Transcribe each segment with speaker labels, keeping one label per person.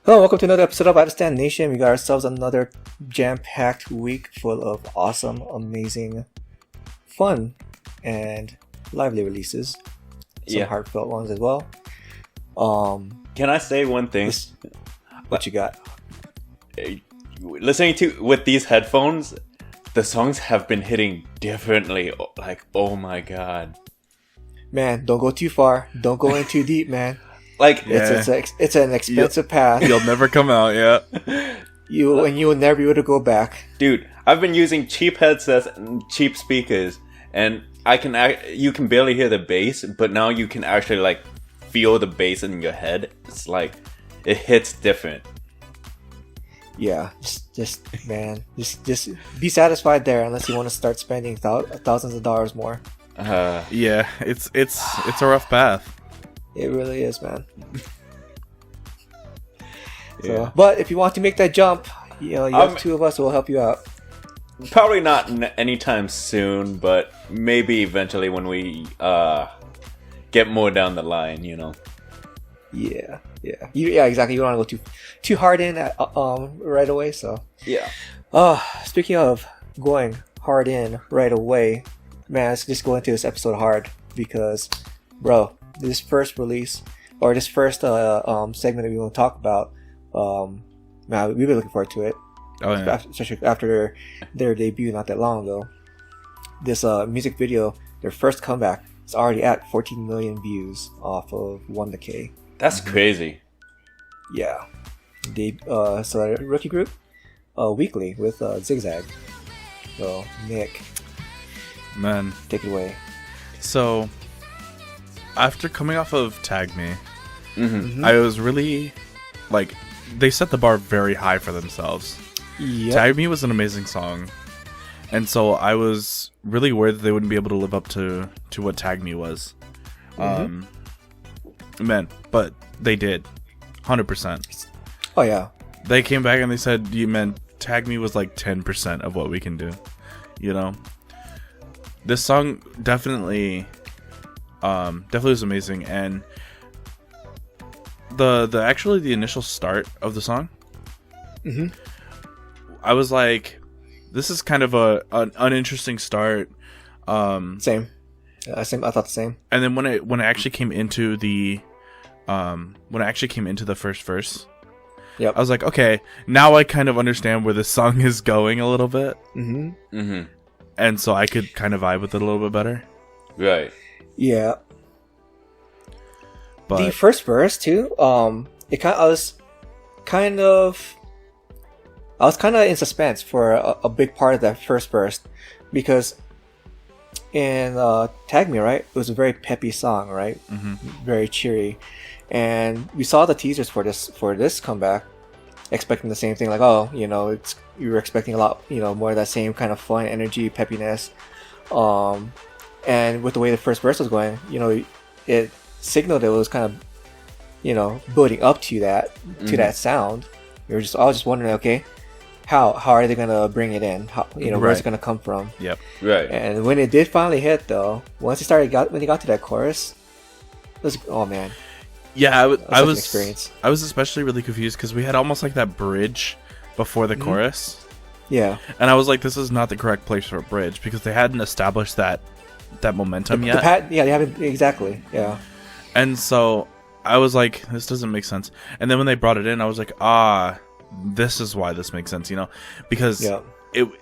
Speaker 1: Hello, welcome to another episode of Understand Nation. We got ourselves another jam-packed week full of awesome, amazing, fun, and lively releases. Some heartfelt ones as well.
Speaker 2: Can I say one thing?
Speaker 1: What you got?
Speaker 2: Listening to with these headphones, the songs have been hitting differently. Like, oh my god.
Speaker 1: Man, don't go too far. Don't go in too deep, man.
Speaker 2: Like,
Speaker 1: it's an expensive path.
Speaker 3: You'll never come out, yeah.
Speaker 1: You will never be able to go back.
Speaker 2: Dude, I've been using cheap headsets and cheap speakers, and you can barely hear the bass, but now you can actually like feel the bass in your head. It's like it hits different.
Speaker 1: Yeah, just be satisfied there, unless you want to start spending thousands of dollars more.
Speaker 3: Yeah, it's a rough path.
Speaker 1: It really is, man.
Speaker 2: Yeah.
Speaker 1: But if you want to make that jump, you have two of us who will help you out.
Speaker 2: Probably not anytime soon, but maybe eventually when we get more down the line, you know.
Speaker 1: Yeah, exactly. You don't want to go too hard in right away. So
Speaker 2: yeah.
Speaker 1: Speaking of going hard in right away, man, let's just go into this episode hard because, bro, this first release or this first segment that we want to talk about, man, we've been looking forward to it.
Speaker 3: Oh yeah.
Speaker 1: Especially after their debut not that long ago. This music video, their first comeback, is already at 14 million views off of Wonder K.
Speaker 2: That's crazy.
Speaker 1: Yeah. They so the rookie group, Weekly with Zig Zag. So Nick,
Speaker 3: man,
Speaker 1: take it away.
Speaker 3: So after coming off of Tag Me,
Speaker 2: Mm-hmm.
Speaker 3: I was really like, they set the bar very high for themselves.
Speaker 1: Yep.
Speaker 3: Tag Me was an amazing song, and so I was really worried that they wouldn't be able to live up to what Tag Me was. Man, but they did, 100%.
Speaker 1: Oh yeah.
Speaker 3: They came back and they said, man, Tag Me was like 10% of what we can do. You know, this song definitely was amazing, and the initial start of the song, I was like, this is kind of an uninteresting start.
Speaker 1: Same. I thought the same.
Speaker 3: And then when it actually came into the first verse,
Speaker 1: yep,
Speaker 3: I was like, okay, now I kind of understand where this song is going a little bit. And so I could kind of vibe with it a little bit better.
Speaker 2: Right.
Speaker 1: Yeah.
Speaker 3: But
Speaker 1: the first verse too, I was kind of in suspense for a big part of that first verse, because in Tag Me, right, it was a very peppy song, right? Very cheery, and we saw the teasers for this comeback, expecting the same thing, like, you were expecting a lot, more of that same kind of fun energy, peppiness, and with the way the first verse was going, it signaled that it was kind of, building up to that sound. I was just wondering, okay, how are they gonna bring it in? How, where's it gonna come from?
Speaker 3: Yep.
Speaker 2: Right.
Speaker 1: And when it did finally hit, though, when they got to that chorus, it was, oh man.
Speaker 3: Yeah, I was especially really confused because we had almost like that bridge before the chorus.
Speaker 1: Yeah.
Speaker 3: And I was like, this is not the correct place for a bridge because they hadn't established that momentum yet.
Speaker 1: They haven't exactly. Yeah.
Speaker 3: And so I was like, this doesn't make sense. And then when they brought it in, I was like, this is why this makes sense, because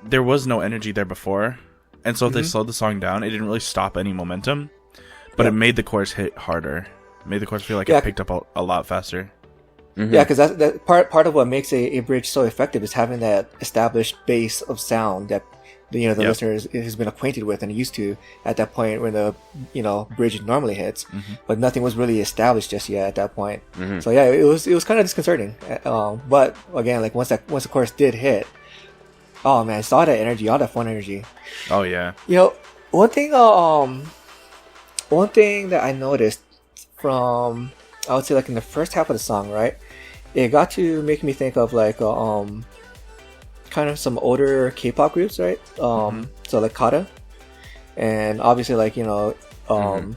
Speaker 3: there was no energy there before. And so if they slowed the song down, it didn't really stop any momentum, but it made the chorus hit harder. It made the chorus feel like it picked up a lot faster.
Speaker 1: Yeah, because that part of what makes a bridge so effective is having that established base of sound that the listener has been acquainted with and used to at that point when the bridge normally hits, but nothing was really established just yet at that point. So yeah, it was kind of disconcerting. But again, like once the chorus did hit, oh man, it's all that energy, all that fun energy.
Speaker 3: Oh yeah.
Speaker 1: One thing that I noticed from, I would say, like in the first half of the song, right, it got to make me think of like kind of some older K-pop groups, right? So like Kata, and obviously like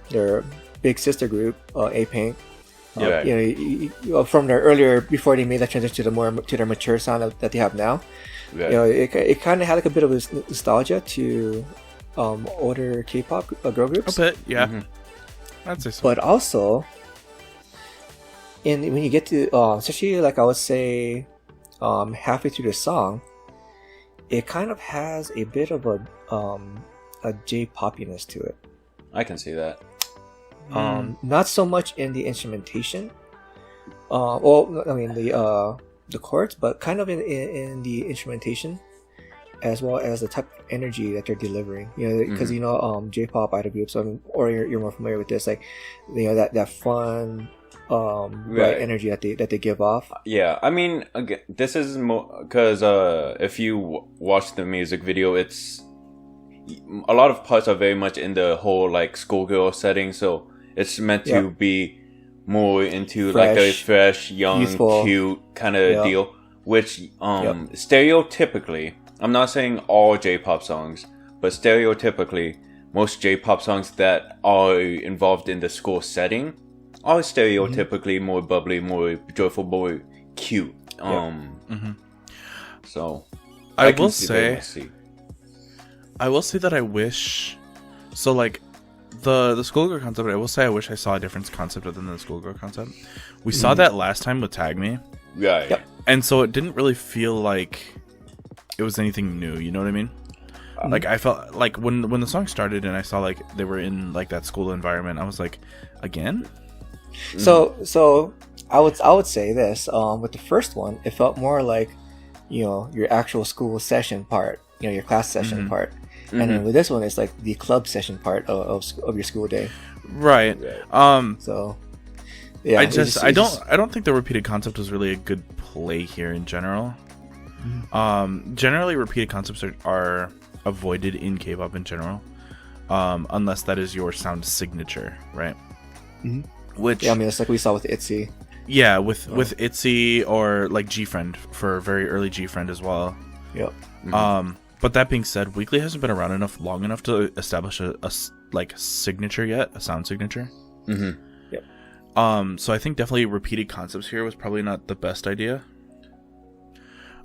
Speaker 1: their big sister group, A-Pink,
Speaker 2: Yeah.
Speaker 1: From their earlier, before they made that transition to their mature sound that they have now.
Speaker 2: Right.
Speaker 1: It kind of had like a bit of nostalgia to older K-pop girl groups.
Speaker 3: A bit, yeah. I'd say so.
Speaker 1: But also, when you get to, especially like I would say, halfway through the song, it kind of has a bit of a J-poppiness to it.
Speaker 2: I can see that.
Speaker 1: Not so much in the instrumentation. The chords, but kind of in the instrumentation, as well as the type of energy that they're delivering. Because J-pop idol groups, or you're more familiar with this, like that fun, bright energy that they give off.
Speaker 2: Yeah, I mean, again, this is more because if you watch the music video, it's a lot of parts are very much in the whole like schoolgirl setting, so it's meant to be more into like a fresh, young,
Speaker 1: youthful,
Speaker 2: cute kind of deal. Which stereotypically, I'm not saying all J-pop songs, but stereotypically, most J-pop songs that are involved in the school setting are stereotypically more bubbly, more joyful, more cute. So
Speaker 3: I will say that I wish. So like the schoolgirl concept, I will say I wish I saw a different concept other than the schoolgirl concept. We saw that last time with Tag Me.
Speaker 2: Right.
Speaker 1: Yep.
Speaker 3: And so it didn't really feel like it was anything new, you know what I mean? Like I felt like when the song started and I saw like they were in like that school environment, I was like, again?
Speaker 1: So I would say this, with the first one, it felt more like, your actual school session part, your class session part. And then with this one, it's like the club session part of your school day.
Speaker 3: Right.
Speaker 1: So yeah,
Speaker 3: I don't think the repeated concept was really a good play here in general. Generally repeated concepts are avoided in K-pop in general, unless that is your sound signature, right? Which
Speaker 1: it's like we saw with ITZY.
Speaker 3: Yeah, with ITZY or like G-Friend for very early G-Friend as well.
Speaker 1: Yep.
Speaker 3: But that being said, Weeekly hasn't been around long enough to establish a signature yet, a sound signature.
Speaker 1: Yep.
Speaker 3: So I think definitely repeated concepts here was probably not the best idea.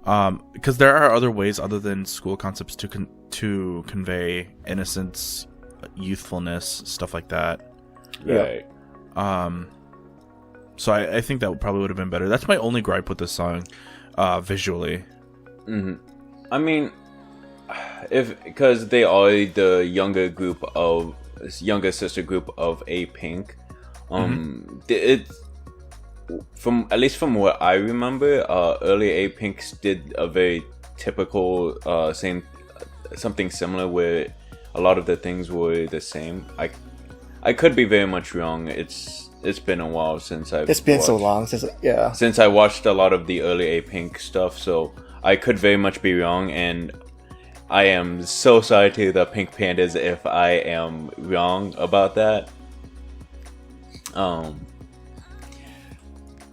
Speaker 3: Because there are other ways other than school concepts to convey innocence, youthfulness, stuff like that.
Speaker 2: Right.
Speaker 3: So I think that probably would have been better. That's my only gripe with this song, visually.
Speaker 2: I mean, because they are the younger sister group of A-Pink. It's at least from what I remember, early A-Pinks did a very typical something similar where a lot of the things were the same. I could be very much wrong. It's been a while since
Speaker 1: so long since
Speaker 2: I watched a lot of the early A-Pink stuff, so I could very much be wrong, and I am so sorry to the Pink Pandas if I am wrong about that.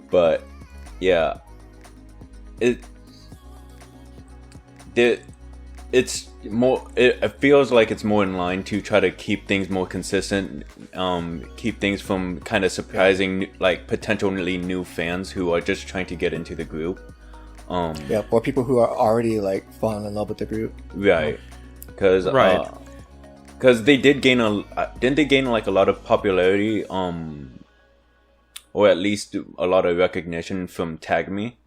Speaker 2: But yeah, it feels like it's more in line to try to keep things more consistent, keep things from kind of surprising like potentially new fans who are just trying to get into the group.
Speaker 1: Or people who are already like falling in love with the group.
Speaker 2: Right. Because they did gain didn't they gain like a lot of popularity, or at least a lot of recognition from Tag Me,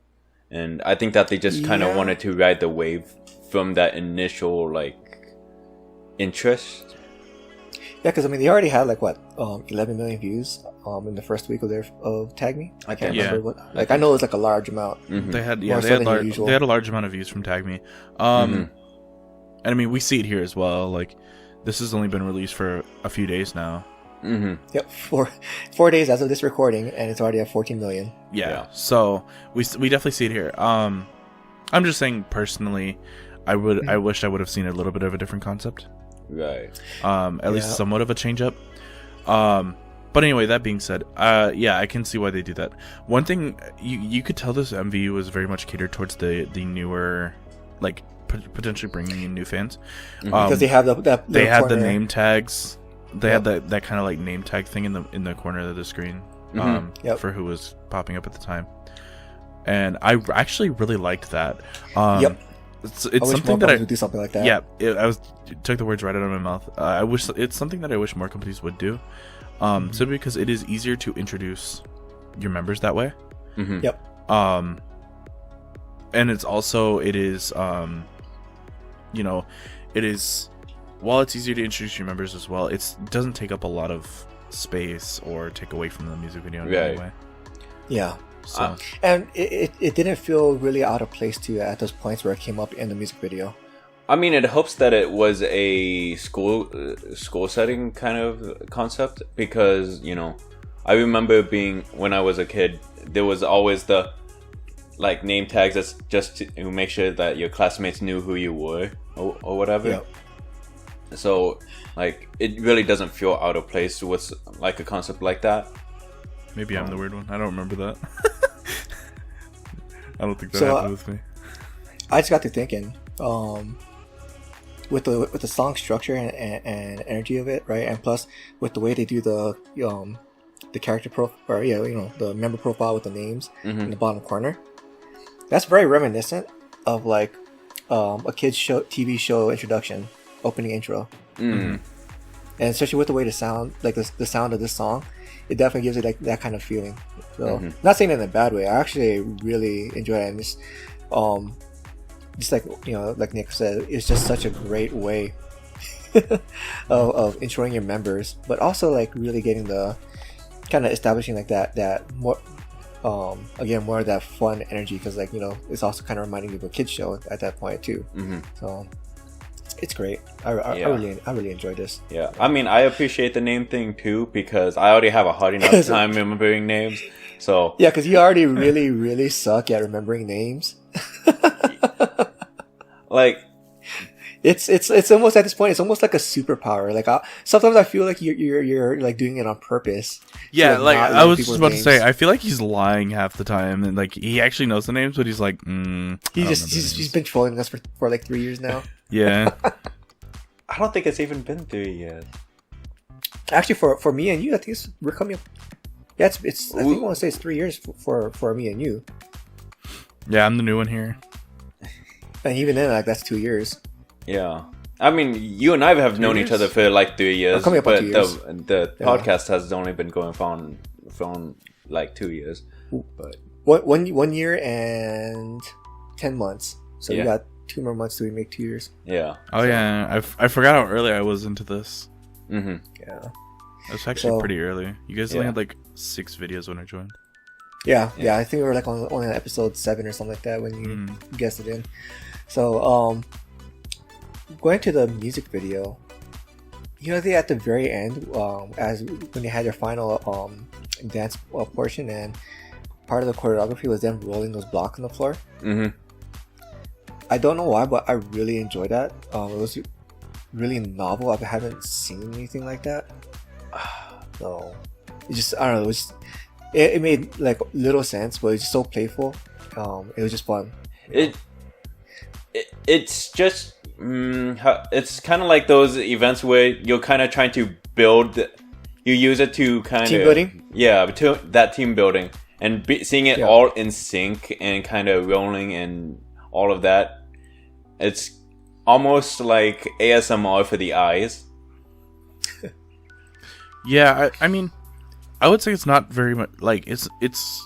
Speaker 2: and I think that they just kind of wanted to ride the wave from that initial like interest.
Speaker 1: Yeah, because they already had like 11 million views in the first week of Tag Me. I can't remember what. I know it's like a large amount.
Speaker 3: They had a large amount of views from Tag Me. And we see it here as well. Like this has only been released for a few days now.
Speaker 1: Yep, 4 days as of this recording, and it's already at 14 million.
Speaker 3: Yeah. So we definitely see it here. I'm just saying personally, I wish I would have seen a little bit of a different concept.
Speaker 2: Right.
Speaker 3: At least somewhat of a change up. But anyway, that being said, I can see why they do that. One thing you could tell this MV was very much catered towards the newer, like potentially bringing in new fans.
Speaker 1: Because they have
Speaker 3: the name tags. They had that kind of like name tag thing in the corner of the screen. for who was popping up at the time, and I actually really liked that. It's something that I
Speaker 1: would do something like that.
Speaker 3: Yeah, it took the words right out of my mouth. I wish it's something that I wish more companies would do, simply because it is easier to introduce your members that way. And it is while it's easier to introduce your members as well, it doesn't take up a lot of space or take away from the music video in any way.
Speaker 1: Yeah.
Speaker 3: So
Speaker 1: and it didn't feel really out of place to you at those points where it came up in the music video.
Speaker 2: I mean, it helps that it was a school setting kind of concept, because I remember when I was a kid, there was always the like name tags that's just to make sure that your classmates knew who you were or whatever.
Speaker 1: Yep.
Speaker 2: So like it really doesn't feel out of place with like a concept like that.
Speaker 3: Maybe I'm the weird one. I don't remember that. I don't think that happened with me.
Speaker 1: I just got to thinking, with the song structure and energy of it, right? And plus with the way they do the character profile, or the member profile with the names in the bottom corner. That's very reminiscent of like a kids TV show introduction, opening intro. And especially with the way the sound, like the sound of this song, it definitely gives it like that kind of feeling. So not saying it in a bad way. I actually really enjoy it, and just like like Nick said, it's just such a great way of introing your members, but also like really getting the kind of establishing like that more again more of that fun energy, because like it's also kind of reminding you of a kids show at that point too. So it's great. I really enjoyed this.
Speaker 2: Yeah, I mean, I appreciate the name thing too, because I already have a hard enough time remembering names. So
Speaker 1: yeah, because you already really suck at remembering names.
Speaker 2: Like
Speaker 1: it's almost at this point, it's almost like a superpower. Like sometimes I feel like you're like doing it on purpose.
Speaker 3: Yeah,
Speaker 1: to,
Speaker 3: like I was just about
Speaker 1: names.
Speaker 3: to say, I feel like he's lying half the time, and like he actually knows the names, but he's like,
Speaker 1: he's been trolling us for like 3 years now.
Speaker 3: Yeah.
Speaker 2: I don't think it's even been 3 years.
Speaker 1: Actually, for me and you, I think we're coming up. Yeah, I think I want to say it's 3 years for me and you.
Speaker 3: Yeah, I'm the new one here.
Speaker 1: And even then, like that's 2 years.
Speaker 2: Yeah, I mean, you and I have known each other for like 3 years,
Speaker 1: coming up on 2 years.
Speaker 2: the podcast has only been going for like 2 years.
Speaker 1: But one year and 10 months. So we got 2 more months to make 2 years.
Speaker 2: Yeah.
Speaker 3: Oh yeah, I forgot how early I was into this.
Speaker 1: Yeah.
Speaker 3: It was actually pretty early. You guys only had like 6 videos when I joined.
Speaker 1: Yeah. I think we were like only on episode 7 or something like that when you guessed it in. So going to the music video, at the very end, as when they had their final dance portion, and part of the choreography was them rolling those blocks on the floor. I don't know why, but I really enjoyed that. It was really novel. I haven't seen anything like that. So it just, I don't know, it made like little sense, but it's just so playful. It was just fun.
Speaker 2: It's just it's kind of like those events where you're kind of trying to build. You use it to kind of
Speaker 1: team building.
Speaker 2: Yeah, to that team building, and seeing it all in sync and kind of rolling and all of that. It's almost like ASMR for the eyes.
Speaker 3: Yeah, I mean, I would say it's not very much like it's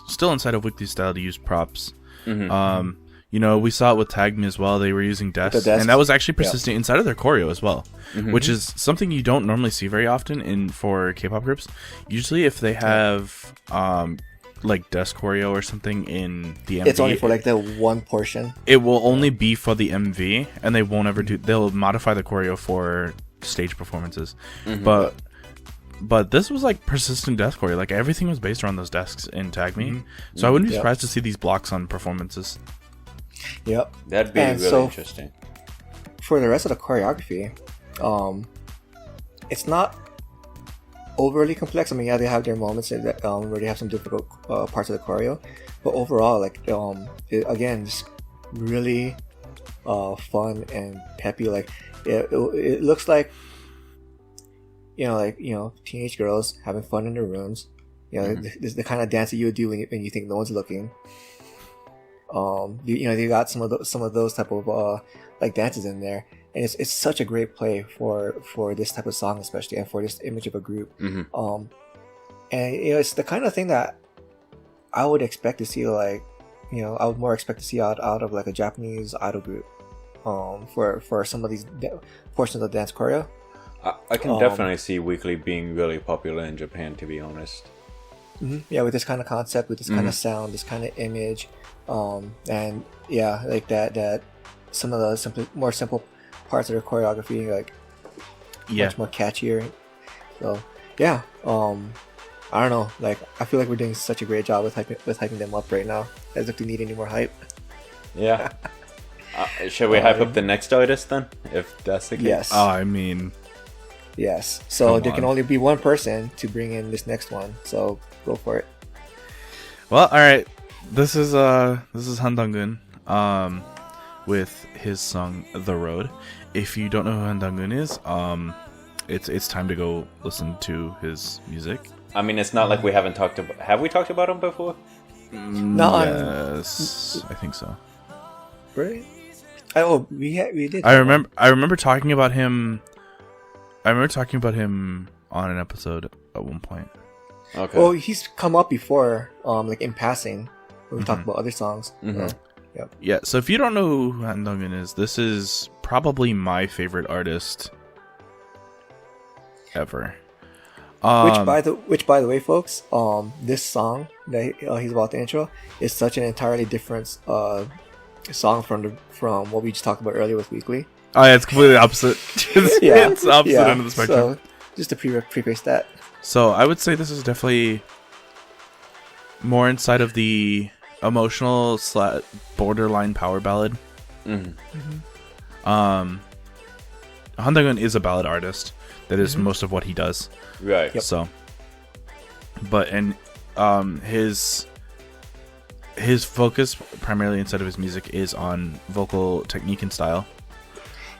Speaker 3: still inside of Weekly style to use props. We saw it with Tag Me as well. They were using desks, and that was actually persistent inside of their choreo as well, which is something you don't normally see very often for K-pop groups. Usually, if they have like desk choreo or something in the MV,
Speaker 1: it's only for like the one portion.
Speaker 3: It will only be for the MV, and they won't ever do. They'll modify the choreo for stage performances, But this was like persistent desk choreo. Like everything was based around those desks in Tag Me. So I wouldn't be surprised to see these blocks on performances.
Speaker 1: Yep.
Speaker 2: That'd be really interesting.
Speaker 1: For the rest of the choreography, it's not overly complex. I mean, yeah, they have their moments that where they have some difficult parts of the choreo, but overall, like again, just really fun and peppy. Like it looks like teenage girls having fun in their rooms, You know, this is the kind of dance that you would do when you think no one's looking. You got some of those type of like dances in there, and it's such a great play for this type of song, especially, and for this image of a group. And it's the kind of thing that I would expect to see, like, I would more expect to see out of like a Japanese idol group, for some of these portions of dance choreo.
Speaker 2: I can definitely see Weekly being really popular in Japan, to be honest.
Speaker 1: Yeah, with this kind of concept, with this kind of sound, this kind of image, and yeah, like that some of the more simple parts of their choreography, like much more catchier. So yeah, I don't know, like I feel like we're doing such a great job with hyping them up right now, as if they need any more hype.
Speaker 2: Yeah. Shall we hype up the next artist then, if that's the case?
Speaker 1: Yes.
Speaker 3: I mean,
Speaker 1: yes. So there can only be one person to bring in this next one. So go for it.
Speaker 3: Well, all right. This is Han Dong-gun, with his song "The Road." If you don't know who Han Dong-gun is, it's time to go listen to his music.
Speaker 2: I mean, it's not like we haven't talked about. Have we talked about him before?
Speaker 1: No.
Speaker 3: Yes, I think so.
Speaker 1: Right. Oh, we did.
Speaker 3: I remember talking about him. I remember talking about him on an episode at one point.
Speaker 2: Okay.
Speaker 1: Well, he's come up before, like in passing, when we talked about other songs. Yep.
Speaker 3: Yeah. So if you don't know who Han Dong-gun is, this is probably my favorite artist ever.
Speaker 1: Which by the way, folks, this song that he's about to intro is such an entirely different song from what we just talked about earlier with Weekly.
Speaker 3: Oh yeah, it's completely opposite. It's the opposite end of the spectrum.
Speaker 1: So just to preface that.
Speaker 3: So I would say this is definitely more inside of the emotional borderline power ballad. Han Dong-gun is a ballad artist. That is most of what he does.
Speaker 2: Right.
Speaker 3: Yep. So, but his focus primarily inside of his music is on vocal technique and style.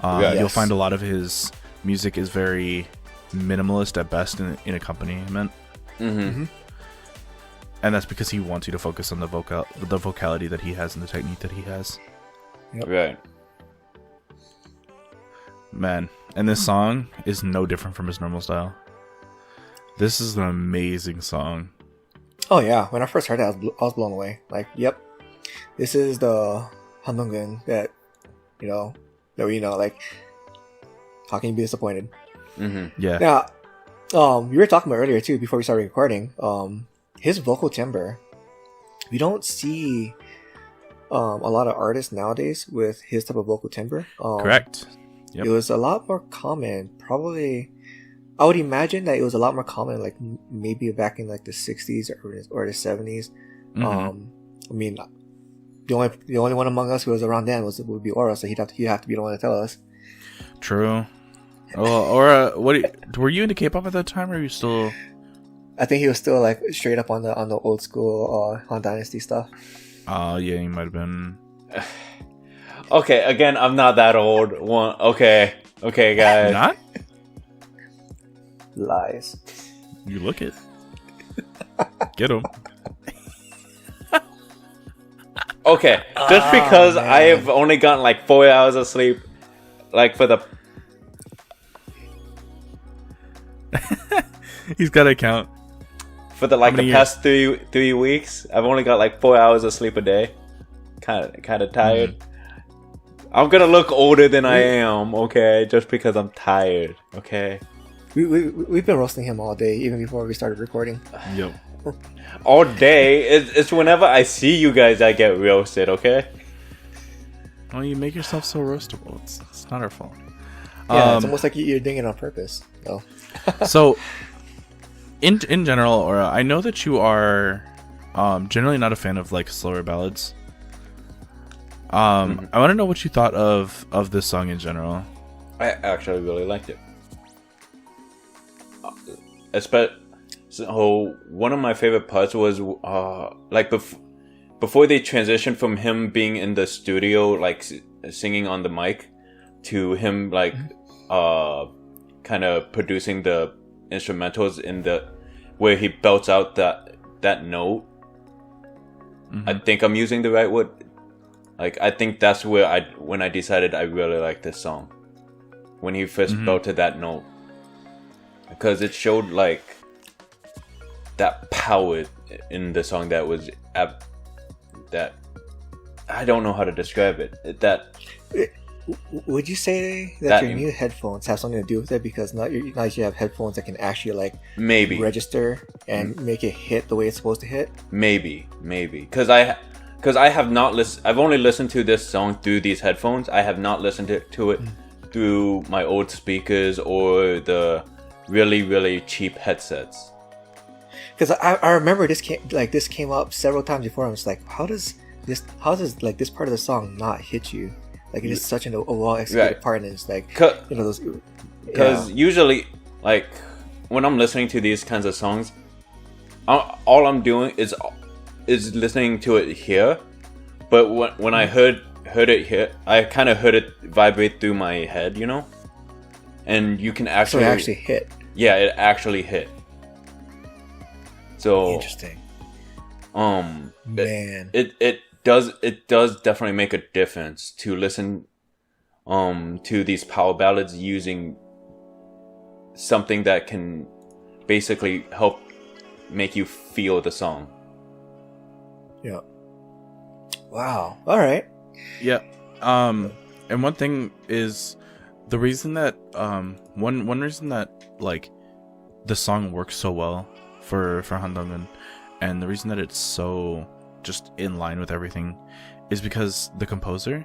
Speaker 3: You'll find a lot of his music is very minimalist at best in accompaniment. And that's because he wants you to focus on the vocality that he has and the technique that he has.
Speaker 1: Yep.
Speaker 2: Right.
Speaker 3: Man, and this song is no different from his normal style. This is an amazing song.
Speaker 1: Oh yeah, when I first heard it, I was blown away. Like, yep, this is the Han Dong-gun that we know. Like, how can you be disappointed?
Speaker 3: Yeah.
Speaker 1: Now, we were talking about earlier too, before we started recording. His vocal timbre, we don't see a lot of artists nowadays with his type of vocal timbre.
Speaker 3: Correct. Yep.
Speaker 1: It was a lot more common, probably. I would imagine that it was a lot more common, like maybe back in like the 60s or the 70s. I mean, the only one among us who was around then would be Oro, so he'd have to be the one to tell us.
Speaker 3: True. Well, Ora, were you into K-pop at that time, or are you still?
Speaker 1: I think he was still like straight up on the old school Han Dynasty stuff.
Speaker 3: Yeah, he might have been.
Speaker 2: Okay, again, I'm not that old. Okay, guys.
Speaker 3: Not?
Speaker 1: Lies.
Speaker 3: You look it. Get him.
Speaker 2: Okay, just because I have only gotten like 4 hours of sleep, like for the.
Speaker 3: He's got to count.
Speaker 2: For the past 3 weeks, I've only got like 4 hours of sleep a day. Kind of tired. I'm gonna look older than I am, okay? Just because I'm tired, okay?
Speaker 1: We've been roasting him all day, even before we started recording.
Speaker 3: Yep.
Speaker 2: All day? It's whenever I see you guys I get roasted, okay?
Speaker 3: Well, you make yourself so roastable. It's not our fault.
Speaker 1: Yeah, it's almost like you're doing it on purpose. So,
Speaker 3: so in general, Aura, I know that you are generally not a fan of like slower ballads. I want to know what you thought of this song in general.
Speaker 2: I actually really liked it. So one of my favorite parts was like before they transitioned from him being in the studio like singing on the mic to him like kind of producing the instrumentals in the where he belts out that note. I think I'm using the right word. Like, I think that's where when I decided I really like this song. When he first belted that note. Because it showed, like, that power in the song that was... that... I don't know how to describe it. That...
Speaker 1: Would you say that your new headphones have something to do with it? Because now you have headphones that can actually, like...
Speaker 2: Maybe.
Speaker 1: Register and make it hit the way it's supposed to hit?
Speaker 2: Maybe. Because I have not listened... I've only listened to this song through these headphones. I have not listened to it through my old speakers or the really, really cheap headsets.
Speaker 1: Because I remember this came up several times before. I was like, how does like this part of the song not hit you? Like, it is such a well executed part, and it's like, you know, those...
Speaker 2: Because usually, like, when I'm listening to these kinds of songs, all I'm doing is listening to it here. But when I heard it here, I kind of heard it vibrate through my head, you know? And you can actually...
Speaker 1: So it actually hit.
Speaker 2: Yeah, it actually hit. So...
Speaker 1: Interesting.
Speaker 2: Man. It does definitely make a difference to listen to these power ballads using something that can basically help make you feel the song.
Speaker 1: Yeah. Wow. All right.
Speaker 3: Yeah. And one thing is the reason that one reason that, like, the song works so well for Han Dong-eun, and the reason that it's so just in line with everything is because the composer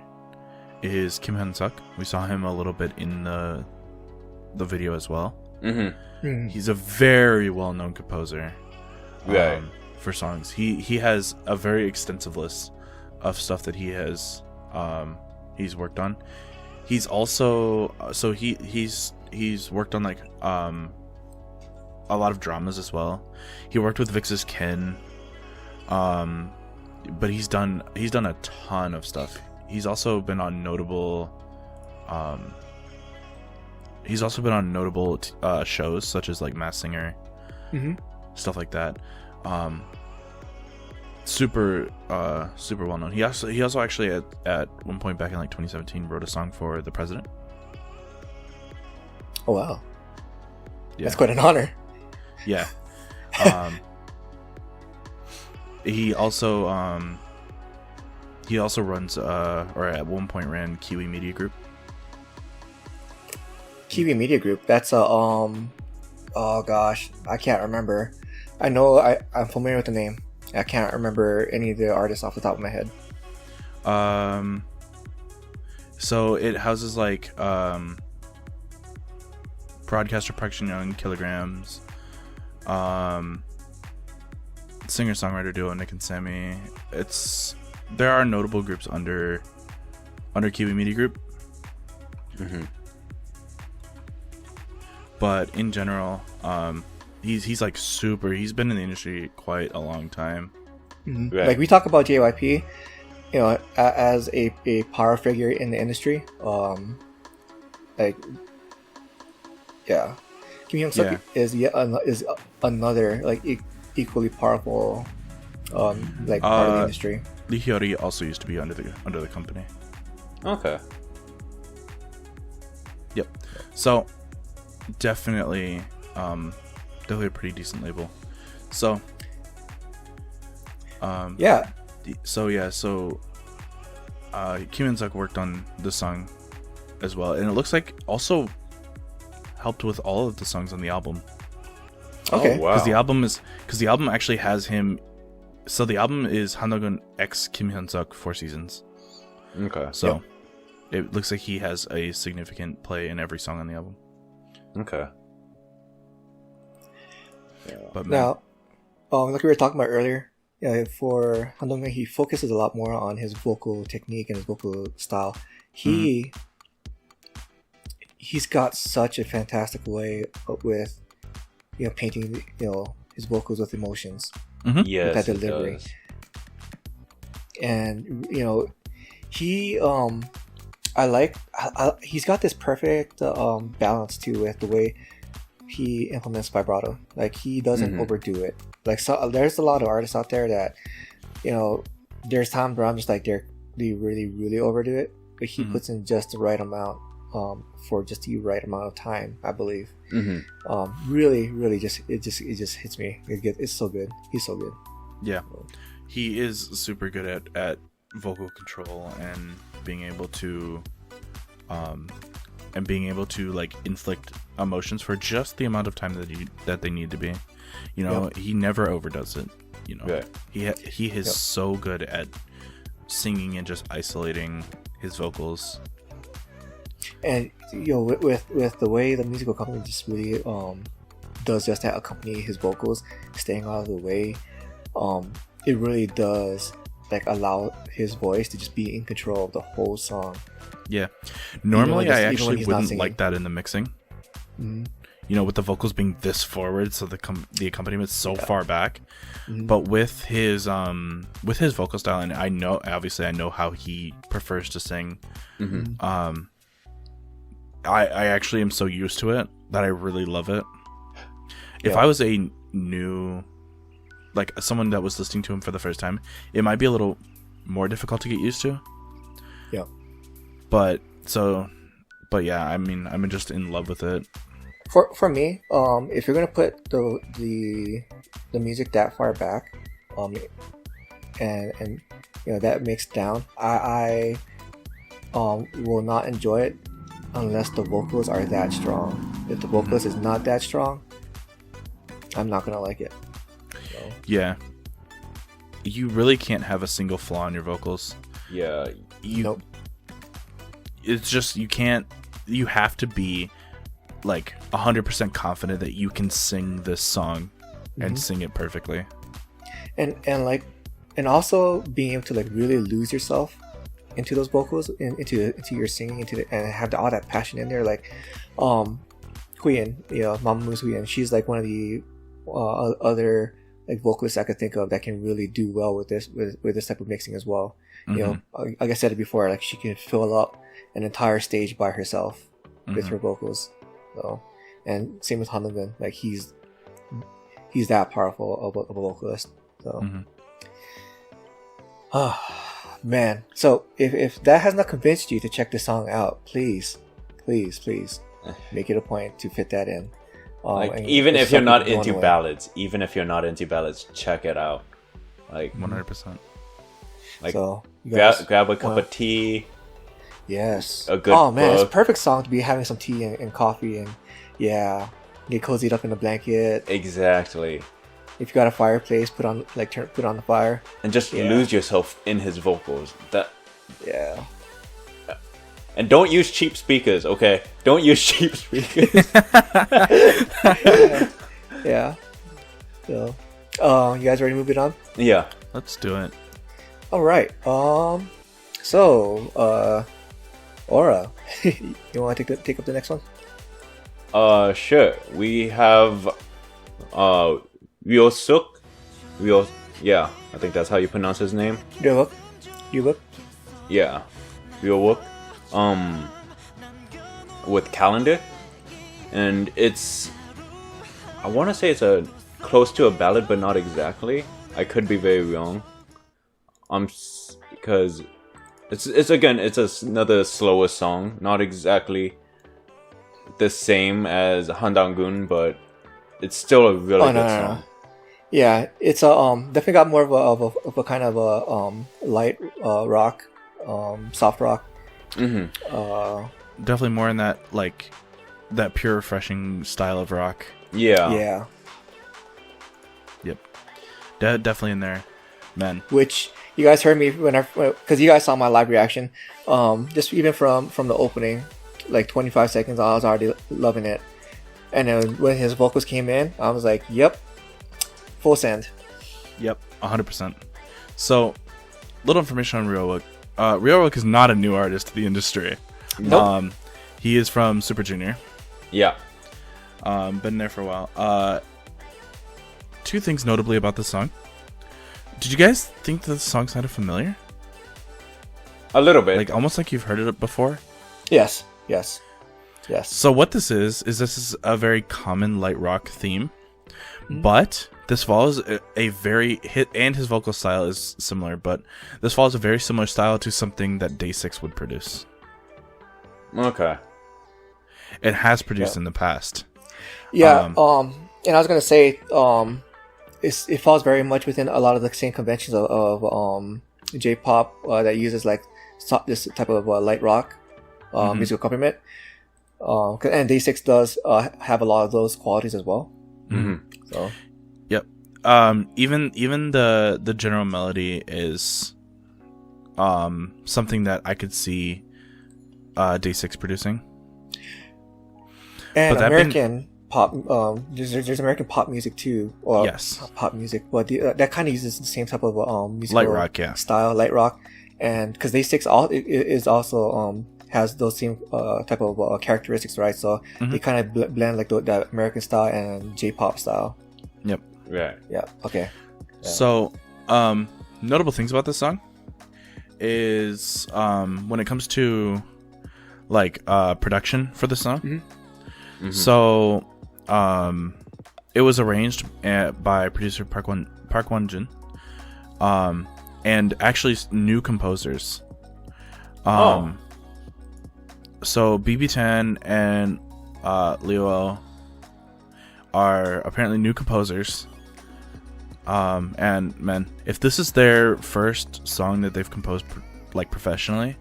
Speaker 3: is Kim Hyun-suk. We saw him a little bit in the video as well. He's a very well-known composer for songs. He has a very extensive list of stuff that he's worked on. He's also he's worked on, like, a lot of dramas as well. He worked with Vix's Ken. But he's done a ton of stuff. He's also been on notable shows such as, like, Masked Singer, stuff like that. Super well known. He also actually at one point back in, like, 2017 wrote a song for the president.
Speaker 1: Oh wow,
Speaker 3: yeah.
Speaker 1: That's quite an honor.
Speaker 3: Yeah. He also runs or at one point ran Kiwi Media Group.
Speaker 1: Kiwi Media Group. That's a oh gosh, I can't remember. I know I'm familiar with the name. I can't remember any of the artists off the top of my head.
Speaker 3: So it houses, like, broadcaster Park Shin-young, Kilograms, singer-songwriter duo Nick and Sammy. There are notable groups under Kiwi Media Group. But in general, he's like super. He's been in the industry quite a long time.
Speaker 1: Right. Like, we talk about JYP, you know, as a power figure in the industry. Like, yeah, Kim Hyun-suk is another, like, equally powerful, like, part of the industry.
Speaker 3: LiQWYD also used to be under the company.
Speaker 2: Okay.
Speaker 3: Yep. So definitely a pretty decent label. So Kim Hyun-suk worked on this song as well, and it looks like also helped with all of the songs on the album.
Speaker 1: Okay.
Speaker 2: Oh, wow.
Speaker 3: Because the album actually has him. So the album is Han Dong-eun x Kim Hyun-suk 4 Seasons.
Speaker 2: Okay.
Speaker 3: So it looks like he has a significant play in every song on the album.
Speaker 2: Okay.
Speaker 3: But
Speaker 1: now, like we were talking about earlier, for Han Dong-eun, he focuses a lot more on his vocal technique and his vocal style. He's got such a fantastic way with, painting, his vocals with emotions.
Speaker 2: Yes,
Speaker 1: with that delivery. And he he's got this perfect balance too, with the way he implements vibrato. Like he doesn't overdo it. Like so, there's a lot of artists out there that, you know, there's times where I'm just like they really overdo it, but he puts in just the right amount for just the right amount of time, I believe. Really just it just hits me. It's so good. He's so good.
Speaker 3: Yeah, he is super good at vocal control and being able to like inflict emotions for just the amount of time that they need to be. You know, he never overdoes it. You know, he is so good at singing and just isolating his vocals.
Speaker 1: And you know, with the way the musical company just really does just that, accompany his vocals, staying out of the way, it really does like allow his voice to just be in control of the whole song. Yeah.
Speaker 3: Normally, I actually wouldn't like that in the mixing. You know, with the vocals being this forward, so the accompaniment is so far back. But with his vocal style, and I know how he prefers to sing. I actually am so used to it that I really love it. If I was a new, like someone that was listening to him for the first time, it might be a little more difficult to get used to.
Speaker 1: Yeah.
Speaker 3: But yeah, I mean, I'm just in love with it.
Speaker 1: For me, if you're gonna put the music that far back, and you know that mixed down, I will not enjoy it unless the vocals are that strong. If the vocals is not that strong, I'm not gonna like it. So.
Speaker 3: Yeah, you really can't have a single flaw in your vocals.
Speaker 2: Yeah,
Speaker 1: nope.
Speaker 3: It's just you can't. You have to be like 100% confident that you can sing this song and sing it perfectly. And also being able to like really lose yourself into those vocals, into your singing, and have all that passion in there. Like Huyen, you know, Mamamoo Huyen, she's like one of the other like vocalists I could think of that can really do well with this type of mixing as well. You know, like I said it before, like she can fill up an entire stage by herself with her vocals. So, and same with Hanungen, like he's that powerful of a vocalist. So, man. So if that has not convinced you to check this song out, please make it a point to fit that in.
Speaker 2: Like even if you're not into ballads, check it out. Like
Speaker 3: 100%.
Speaker 2: Like
Speaker 1: so
Speaker 2: grab a cup of tea.
Speaker 1: Yes.
Speaker 2: A good
Speaker 1: man,
Speaker 2: book.
Speaker 1: it's a perfect song to be having some tea and coffee and get cozied up in a blanket.
Speaker 2: Exactly.
Speaker 1: If you got a fireplace, put on the fire
Speaker 2: and just lose yourself in his vocals. And don't use cheap speakers, okay? Don't use cheap speakers.
Speaker 1: Yeah. So, you guys ready to move it on?
Speaker 2: Yeah.
Speaker 3: Let's do it.
Speaker 1: All right. So, Aura, you want to take up the next one?
Speaker 2: Sure. We have Ryeowook. Yeah, I think that's how you pronounce his name.
Speaker 1: Ryeowook.
Speaker 2: Yeah, Ryeowook. With Calendar, and it's, I want to say it's a close to a ballad, but not exactly. I could be very wrong. Because it's another slower song, not exactly the same as Handangun, but it's still a really good song.
Speaker 1: No. Yeah, it's definitely got more of a kind of a light rock, soft rock.
Speaker 3: Definitely more in that like that pure, refreshing style of rock.
Speaker 1: Yeah.
Speaker 3: Yep. Definitely in there, man.
Speaker 1: Which you guys heard me because you guys saw my live reaction. Just even from the opening, like 25 seconds, I was already loving it. And then when his vocals came in, I was like, "Yep, full send."
Speaker 3: Yep, 100%. So, little information on Ryeowook. Ryeowook is not a new artist to the industry.
Speaker 1: Nope.
Speaker 3: He is from Super Junior.
Speaker 2: Yeah.
Speaker 3: Been there for a while. Two things notably about this song. Did you guys think that the song sounded familiar?
Speaker 2: A little bit.
Speaker 3: Like almost like you've heard it before?
Speaker 1: Yes. Yes.
Speaker 3: So what this is a very common light rock theme, but this follows a very and his vocal style is similar, but this follows a very similar style to something that Day6 would produce.
Speaker 2: Okay.
Speaker 3: It has produced in the past.
Speaker 1: Yeah. And I was gonna say, it falls very much within a lot of the same conventions of J-pop that uses like this type of light rock musical accompaniment. And Day6 does have a lot of those qualities as well. So.
Speaker 3: Yep. Even the general melody is something that I could see Day6 producing.
Speaker 1: And American pop, there's American pop music too. Or
Speaker 3: yes.
Speaker 1: Pop music, but that kind of uses the same type of musical
Speaker 3: light rock,
Speaker 1: style, light rock, and because Day6 is also has those same type of characteristics, right? So they kind of blend like the American style and J-pop style.
Speaker 3: Yep.
Speaker 2: Right.
Speaker 1: Yeah. Okay. Yeah.
Speaker 3: So, notable things about this song is when it comes to like production for the song. So, it was arranged by producer Park Won-jun, and actually new composers. So BB10 and Ryeowook are apparently new composers. And man, if this is their first song that they've composed like professionally,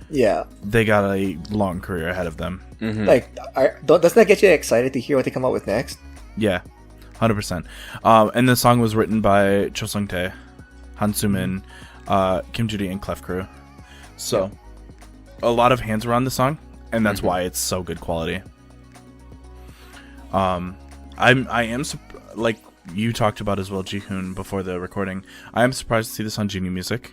Speaker 1: yeah,
Speaker 3: they got a long career ahead of them.
Speaker 1: Like, doesn't that get you excited to hear what they come up with next?
Speaker 3: Yeah, 100%. And the song was written by Cho Sung-tae, Han Soo-min, Kim Judy, and Clef Crew. So, a lot of hands were on the song, and that's why it's so good quality. I am like you talked about as well, Jihoon, before the recording. I am surprised to see this on Genie Music.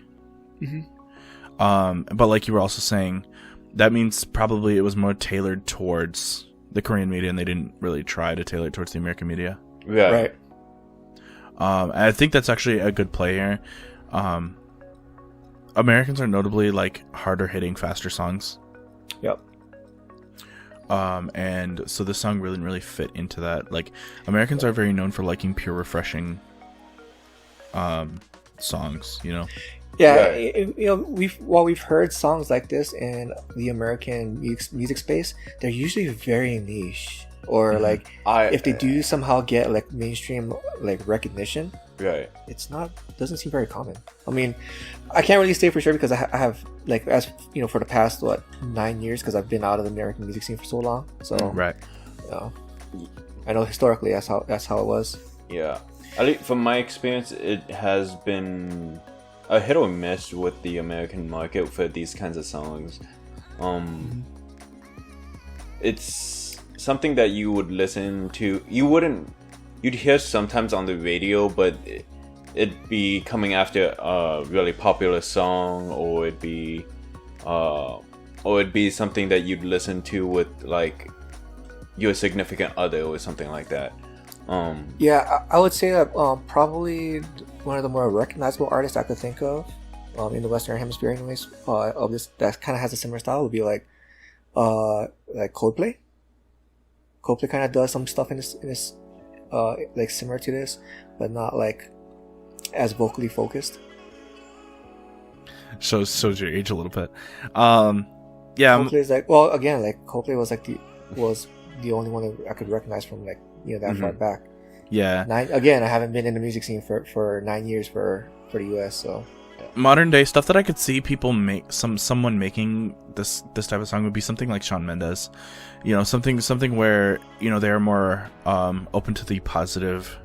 Speaker 3: But like you were also saying, that means probably it was more tailored towards the Korean media, and they didn't really try to tailor it towards the American media.
Speaker 2: Yeah.
Speaker 1: Right.
Speaker 3: And I think that's actually a good play here. Americans are notably like harder hitting, faster songs.
Speaker 1: Yep.
Speaker 3: And so this song really fit into that. Like, Americans are very known for liking pure, refreshing songs, you know?
Speaker 1: Yeah, we've heard songs like this in the American music space, they're usually very niche, or like if they do somehow get like mainstream like recognition,
Speaker 2: right,
Speaker 1: doesn't seem very common. I mean, I can't really say for sure because I have like, as you know, for the past 9 years, because I've been out of the American music scene for so long. So
Speaker 3: right,
Speaker 1: I know historically that's how it was.
Speaker 2: Yeah, at least from my experience, it has been a hit or miss with the American market for these kinds of songs. It's something that you would listen to. You'd hear sometimes on the radio, but it'd be coming after a really popular song, or it'd be something that you'd listen to with like your significant other or something like that.
Speaker 1: Yeah, I would say that probably one of the more recognizable artists I could think of in the Western Hemisphere, anyways, of this that kind of has a similar style would be like Coldplay. Coldplay kind of does some stuff in this like similar to this, but not like as vocally focused.
Speaker 3: Shows your age a little bit. Yeah,
Speaker 1: Coldplay is like, well, again, like Coldplay was the only one that I could recognize from like, you know, that far back.
Speaker 3: Yeah.
Speaker 1: Again, I haven't been in the music scene for 9 years for the US, so.
Speaker 3: Modern day stuff that I could see people make, someone making this type of song would be something like Shawn Mendes, you know, something where, you know, they're more open to the positive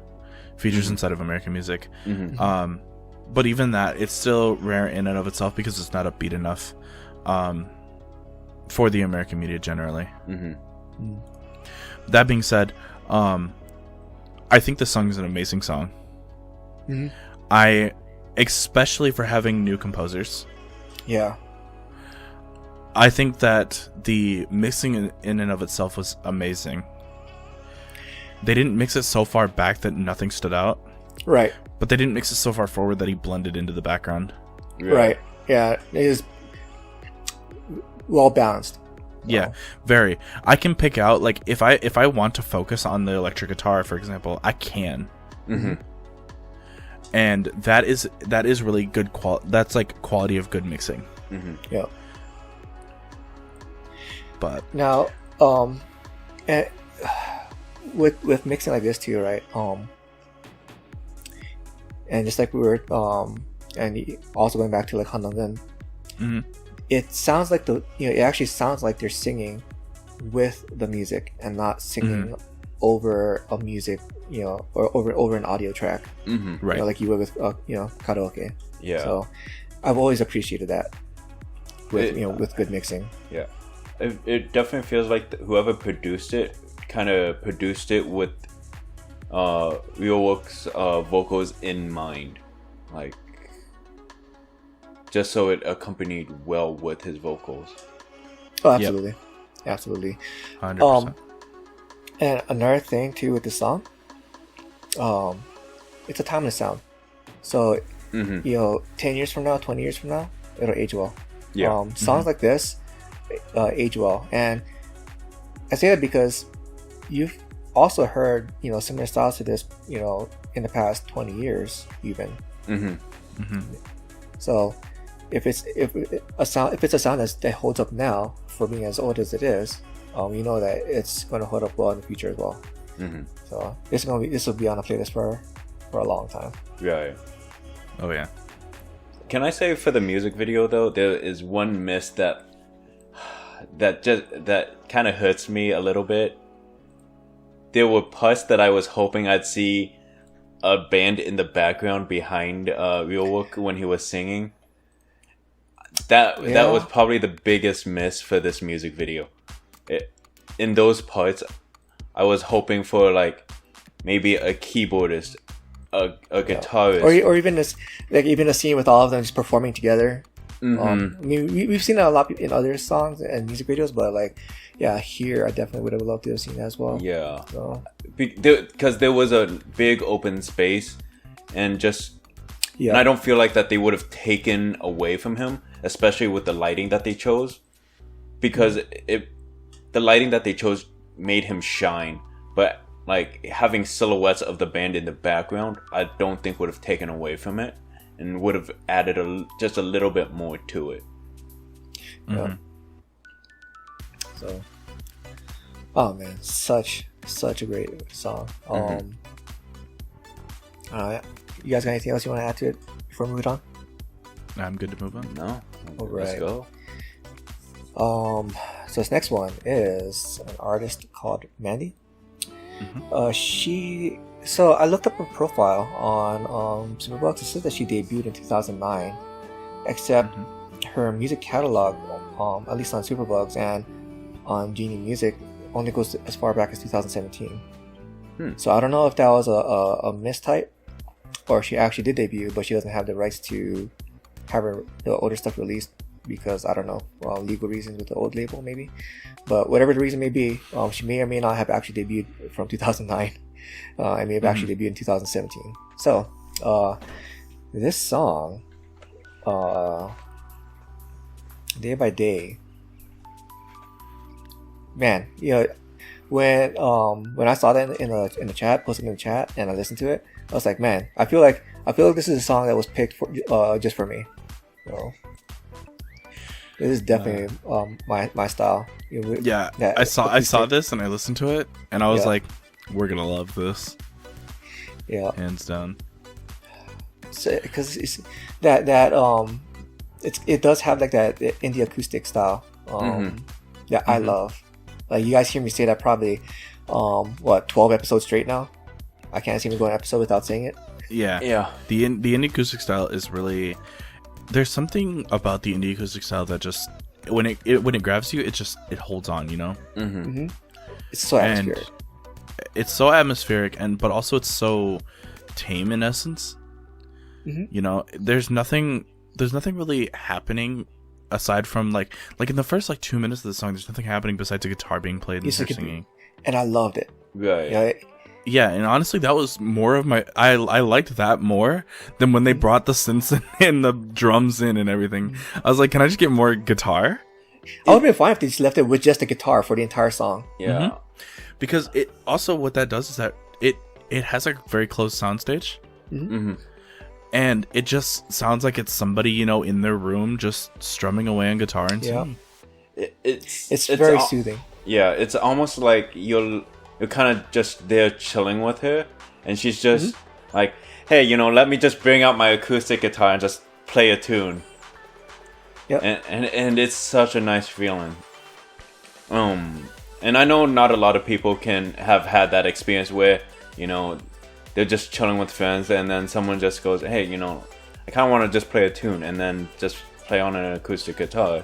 Speaker 3: features inside of American music. But even that, it's still rare in and of itself because it's not upbeat enough for the American media generally. That being said, I think this song is an amazing song. Especially for having new composers.
Speaker 1: Yeah.
Speaker 3: I think that the mixing in and of itself was amazing. They didn't mix it so far back that nothing stood out.
Speaker 1: Right.
Speaker 3: But they didn't mix it so far forward that he blended into the background.
Speaker 1: Right. Yeah. It is well balanced.
Speaker 3: Yeah, very. I can pick out like if I want to focus on the electric guitar, for example, I can.
Speaker 2: Mm-hmm.
Speaker 3: And that is really good that's like quality of good mixing.
Speaker 2: Mm-hmm.
Speaker 1: Yeah.
Speaker 3: But
Speaker 1: now, and with mixing like this too, right? And just like we were, and also going back to like Handangun, it sounds like it actually sounds like they're singing with the music and not singing over a music, or over an audio track,
Speaker 3: right?
Speaker 1: Like you would with karaoke.
Speaker 2: Yeah.
Speaker 1: So I've always appreciated that with with good mixing.
Speaker 2: Yeah. It definitely feels like whoever produced it kind of produced it with Ryeowook's vocals in mind, like just so it accompanied well with his vocals.
Speaker 1: Oh, absolutely, absolutely.
Speaker 3: 100%.
Speaker 1: And another thing too with the song, it's a timeless sound. So 10 years from now, 20 years from now, it'll age well.
Speaker 2: Yeah.
Speaker 1: Songs like this age well, and I say that because you've also heard similar styles to this in the past 20 years even. So if it's a sound that holds up now for being as old as it is, you know that it's going to hold up well in the future as well. So this will be on a playlist for a long time.
Speaker 2: Right.
Speaker 3: Oh yeah.
Speaker 2: Can I say for the music video though, there is one miss that kind of hurts me a little bit. There were parts that I was hoping I'd see a band in the background behind Ryeowook when he was singing. That was probably the biggest miss for this music video. In those parts, I was hoping for like maybe a keyboardist, a guitarist,
Speaker 1: or even a scene with all of them just performing together. I mean, we've seen that a lot in other songs and music videos, but here I definitely would have loved to have seen that as well.
Speaker 2: Yeah,
Speaker 1: so.
Speaker 2: Because there was a big open space, and and I don't feel like that they would have taken away from him, especially with the lighting that they chose, because the lighting that they chose made him shine, but like having silhouettes of the band in the background, I don't think would have taken away from it. And would have added just a little bit more to it.
Speaker 1: Yeah. So, oh man, such a great song. You guys got anything else you want to add to it before we move on?
Speaker 3: I'm good to move on.
Speaker 2: No.
Speaker 1: All
Speaker 2: Let's
Speaker 1: right.
Speaker 2: go.
Speaker 1: So this next one is an artist called Mandy. So I looked up her profile on Superbugs. It says that she debuted in 2009, except her music catalog, at least on Superbugs and on Genie Music, only goes as far back as 2017. So I don't know if that was a mistype, or she actually did debut, but she doesn't have the rights to have the older stuff released because, I don't know, legal reasons with the old label maybe. But whatever the reason may be, she may or may not have actually debuted from 2009. I may have actually debuted in 2017. So, this song, Day by Day, man, when I saw that in the chat, posted in the chat, and I listened to it, I was like, man, I feel like this is a song that was picked for just for me. This is definitely my style.
Speaker 3: I saw this and I listened to it, and I was like, we're gonna love this. Yeah, hands down.
Speaker 1: Because it does have like that indie acoustic style that I love. Like, you guys hear me say that probably 12 episodes straight now. I can't seem to go an episode without saying it.
Speaker 3: Yeah. The indie acoustic style is really, there's something about the indie acoustic style that just when it grabs you, it holds on,
Speaker 1: It's so atmospheric.
Speaker 3: It's so atmospheric, but also it's so tame in essence. There's nothing really happening aside from like in the first 2 minutes of the song. There's nothing happening besides a guitar being played and her singing,
Speaker 1: and I loved it.
Speaker 3: Yeah, and honestly, that was more of my. I liked that more than when they brought the synths and the drums in and everything. I was like, can I just get more guitar?
Speaker 1: I would have been fine if they just left it with just the guitar for the entire song.
Speaker 2: Yeah.
Speaker 3: Because it also, what that does is that it has a very closed soundstage. And it just sounds like it's somebody, you know, in their room just strumming away on guitar and singing.
Speaker 1: It's very soothing.
Speaker 2: Yeah, it's almost like you're kind of just there chilling with her, and she's just like, hey, you know, let me just bring out my acoustic guitar and just play a tune.
Speaker 1: Yep.
Speaker 2: And it's such a nice feeling. And I know not a lot of people can have had that experience where, you know, they're just chilling with friends and then someone just goes, hey, you know, I kind of want to just play a tune and then just play on an acoustic guitar.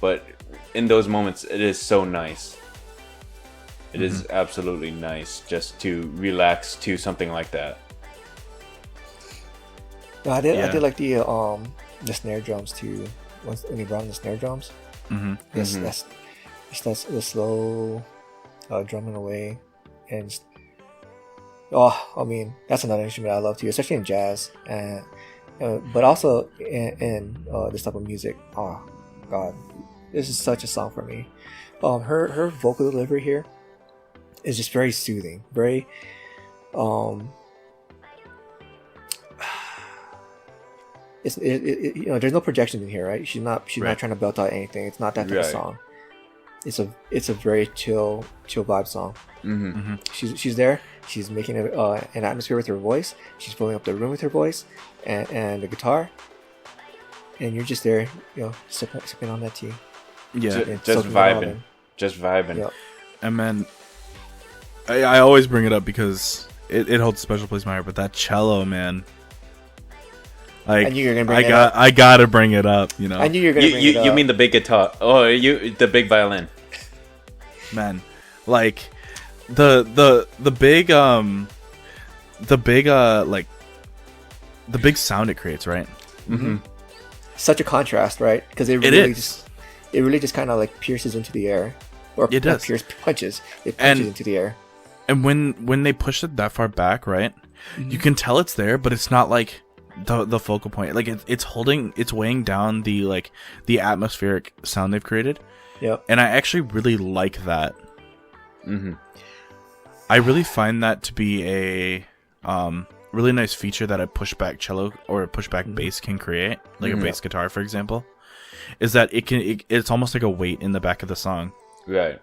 Speaker 2: But in those moments, it is so nice. It is absolutely nice just to relax to something like that.
Speaker 1: No, I did like the snare drums too. When he brought in the snare drums, that's the slow drumming away, and I mean that's another instrument I love too, especially in jazz, and but also in this type of music. Oh God, this is such a song for me. Her vocal delivery here is just very soothing, very you know, there's no projection in here, right? She's not trying to belt out anything. It's not that type of song. It's a very chill vibe song. She's there. She's making an atmosphere with her voice. She's filling up the room with her voice and the guitar. And you're just there, you know, sipping on that tea.
Speaker 3: Yeah,
Speaker 2: just vibing. Just vibing.
Speaker 1: Yep.
Speaker 3: And then I always bring it up because it holds a special place in my heart. But that cello, man. Like,
Speaker 1: I knew you were gonna bring it up.
Speaker 3: I gotta bring it up, you know.
Speaker 1: I knew you were gonna bring it up.
Speaker 2: You mean the big guitar? Oh, the big violin.
Speaker 3: Man, like the big sound it creates, right?
Speaker 1: Such a contrast, right? Because it really just kind of like pierces into the air, or
Speaker 3: it does.
Speaker 1: Punches into the air.
Speaker 3: And when they push it that far back, right, you can tell it's there, but it's not like the focal point. Like it's weighing down the atmospheric sound they've created.
Speaker 1: Yep.
Speaker 3: And I actually really like that. I really find that to be a really nice feature that a pushback cello or a pushback bass can create, like a bass guitar, for example, is that it's almost like a weight in the back of the song,
Speaker 2: right?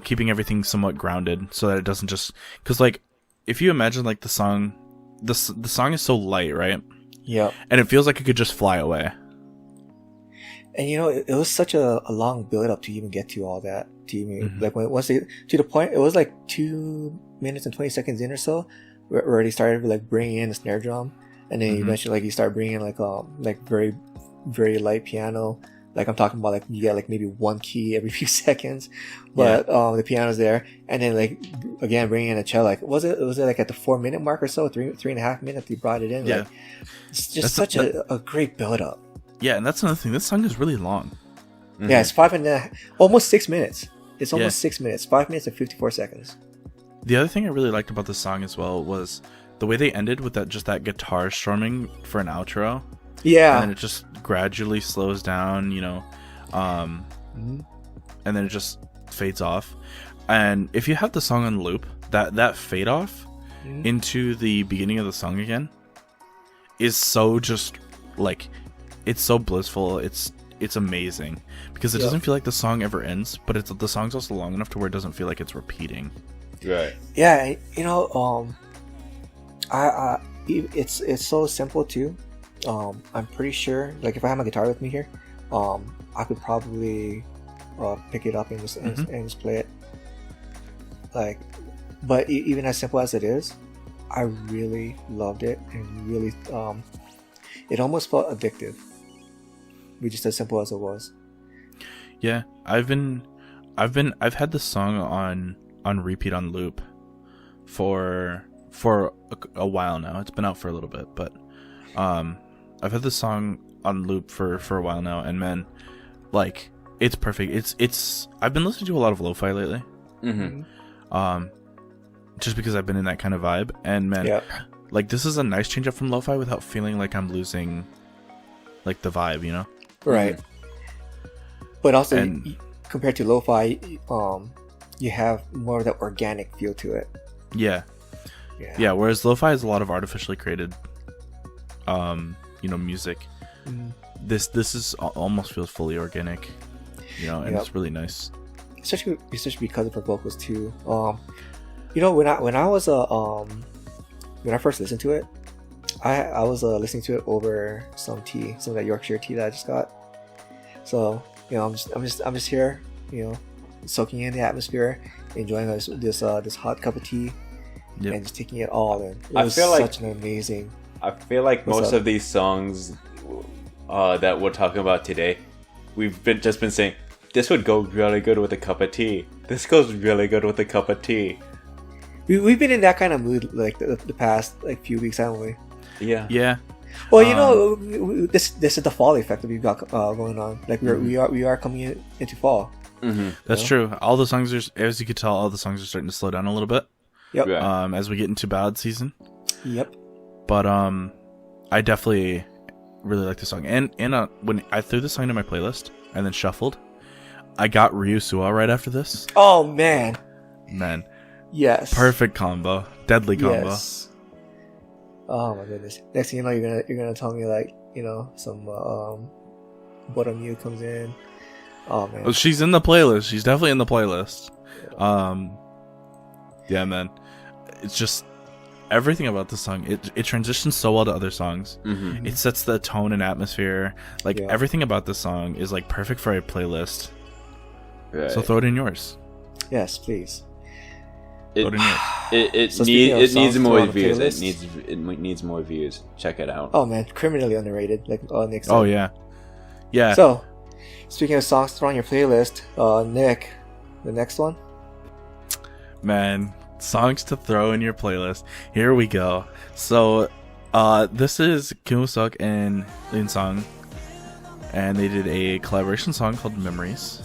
Speaker 3: Keeping everything somewhat grounded so that it doesn't just, because like if you imagine like the song is so light, right?
Speaker 1: Yeah.
Speaker 3: And it feels like it could just fly away.
Speaker 1: And you know, it was such a long build up to even get to all that. To even like once they to the point, it was like 2 minutes and 20 seconds in or so, where they started like bringing in the snare drum, and then eventually like you start bringing like very very light piano. Like I'm talking about like you get like maybe one key every few seconds, but the piano's there, and then like again bringing in a cello. Like was it like at the 4 minute mark or so, 3.5 minutes they brought it in.
Speaker 3: Yeah,
Speaker 1: like, it's just such a great build up.
Speaker 3: Yeah, and that's another thing. This song is really long.
Speaker 1: Yeah, it's 5.5, almost 6 minutes. It's almost 6 minutes, 5 minutes and 54 seconds.
Speaker 3: The other thing I really liked about the song as well was the way they ended with that guitar strumming for an outro.
Speaker 1: Yeah,
Speaker 3: and then it just gradually slows down, you know, and then it just fades off. And if you have the song on loop, that fade off into the beginning of the song again is so just like, it's so blissful. It's amazing because it doesn't feel like the song ever ends, but the song's also long enough to where it doesn't feel like it's repeating.
Speaker 2: Right.
Speaker 1: Yeah, you know, it's so simple too. I'm pretty sure, like if I have my guitar with me here, I could probably pick it up and just play it. Like, but even as simple as it is, I really loved it, and really, it almost felt addictive. Just as simple as it was.
Speaker 3: Yeah, I've had this song on repeat on loop for a while now. It's been out for a little bit, but I've had this song on loop for a while now, and man, like it's perfect. It's I've been listening to a lot of lo-fi lately. Just because I've been in that kind of vibe, and man, like this is a nice change up from lo-fi without feeling like I'm losing like the vibe, you know?
Speaker 1: Right. But also,
Speaker 3: And-
Speaker 1: compared to lo-fi, you have more of that organic feel to it.
Speaker 3: Yeah. Whereas lo-fi has a lot of artificially created, music.
Speaker 1: Mhm.
Speaker 3: This is almost feels fully organic, and it's really nice.
Speaker 1: Especially because of her vocals too. When I was when I first listened to it, I was listening to it over some of that Yorkshire tea that I just got. So I'm just here, soaking in the atmosphere, enjoying this hot cup of tea, and just taking it all in. It was such an amazing.
Speaker 2: I feel like most of these songs that we're talking about today, we've just been saying this would go really good with a cup of tea. This goes really good with a cup of tea.
Speaker 1: We've been in that kind of mood like the past few weeks, haven't we?
Speaker 2: Yeah.
Speaker 3: Yeah.
Speaker 1: Well, this is the fall effect that we've got going on. Like we are coming into fall.
Speaker 2: Mm-hmm.
Speaker 3: That's true. All the songs are, as you could tell, all the songs are starting to slow down a little bit.
Speaker 1: Yep.
Speaker 2: Right.
Speaker 3: As we get into ballad season.
Speaker 1: Yep.
Speaker 3: But I definitely really like the song. And when I threw this song into my playlist and then shuffled, I got Ryeowook right after this.
Speaker 1: Oh man. Yes.
Speaker 3: Perfect combo. Deadly combo.
Speaker 1: Yes. Oh my goodness. Next thing you know, you're gonna tell me some bottom U comes in. Oh man.
Speaker 3: Oh, she's in the playlist. She's definitely in the playlist. Yeah, man. It's just everything about the song. It transitions so well to other songs.
Speaker 2: Mm-hmm.
Speaker 3: It sets the tone and atmosphere. Everything about the song is perfect for a playlist.
Speaker 2: Right.
Speaker 3: So throw it in yours.
Speaker 1: Yes, please.
Speaker 2: It
Speaker 1: So
Speaker 2: needs more
Speaker 1: on the
Speaker 2: views.
Speaker 1: playlist?
Speaker 2: It needs more views. Check it out.
Speaker 1: Oh man, criminally underrated. Nick said.
Speaker 3: Oh yeah. Yeah.
Speaker 1: So, speaking of songs thrown on your playlist, Nick, the next one.
Speaker 3: Man, songs to throw in your playlist. Here we go. So, this is Seok and Lin Song, and they did a collaboration song called Memories.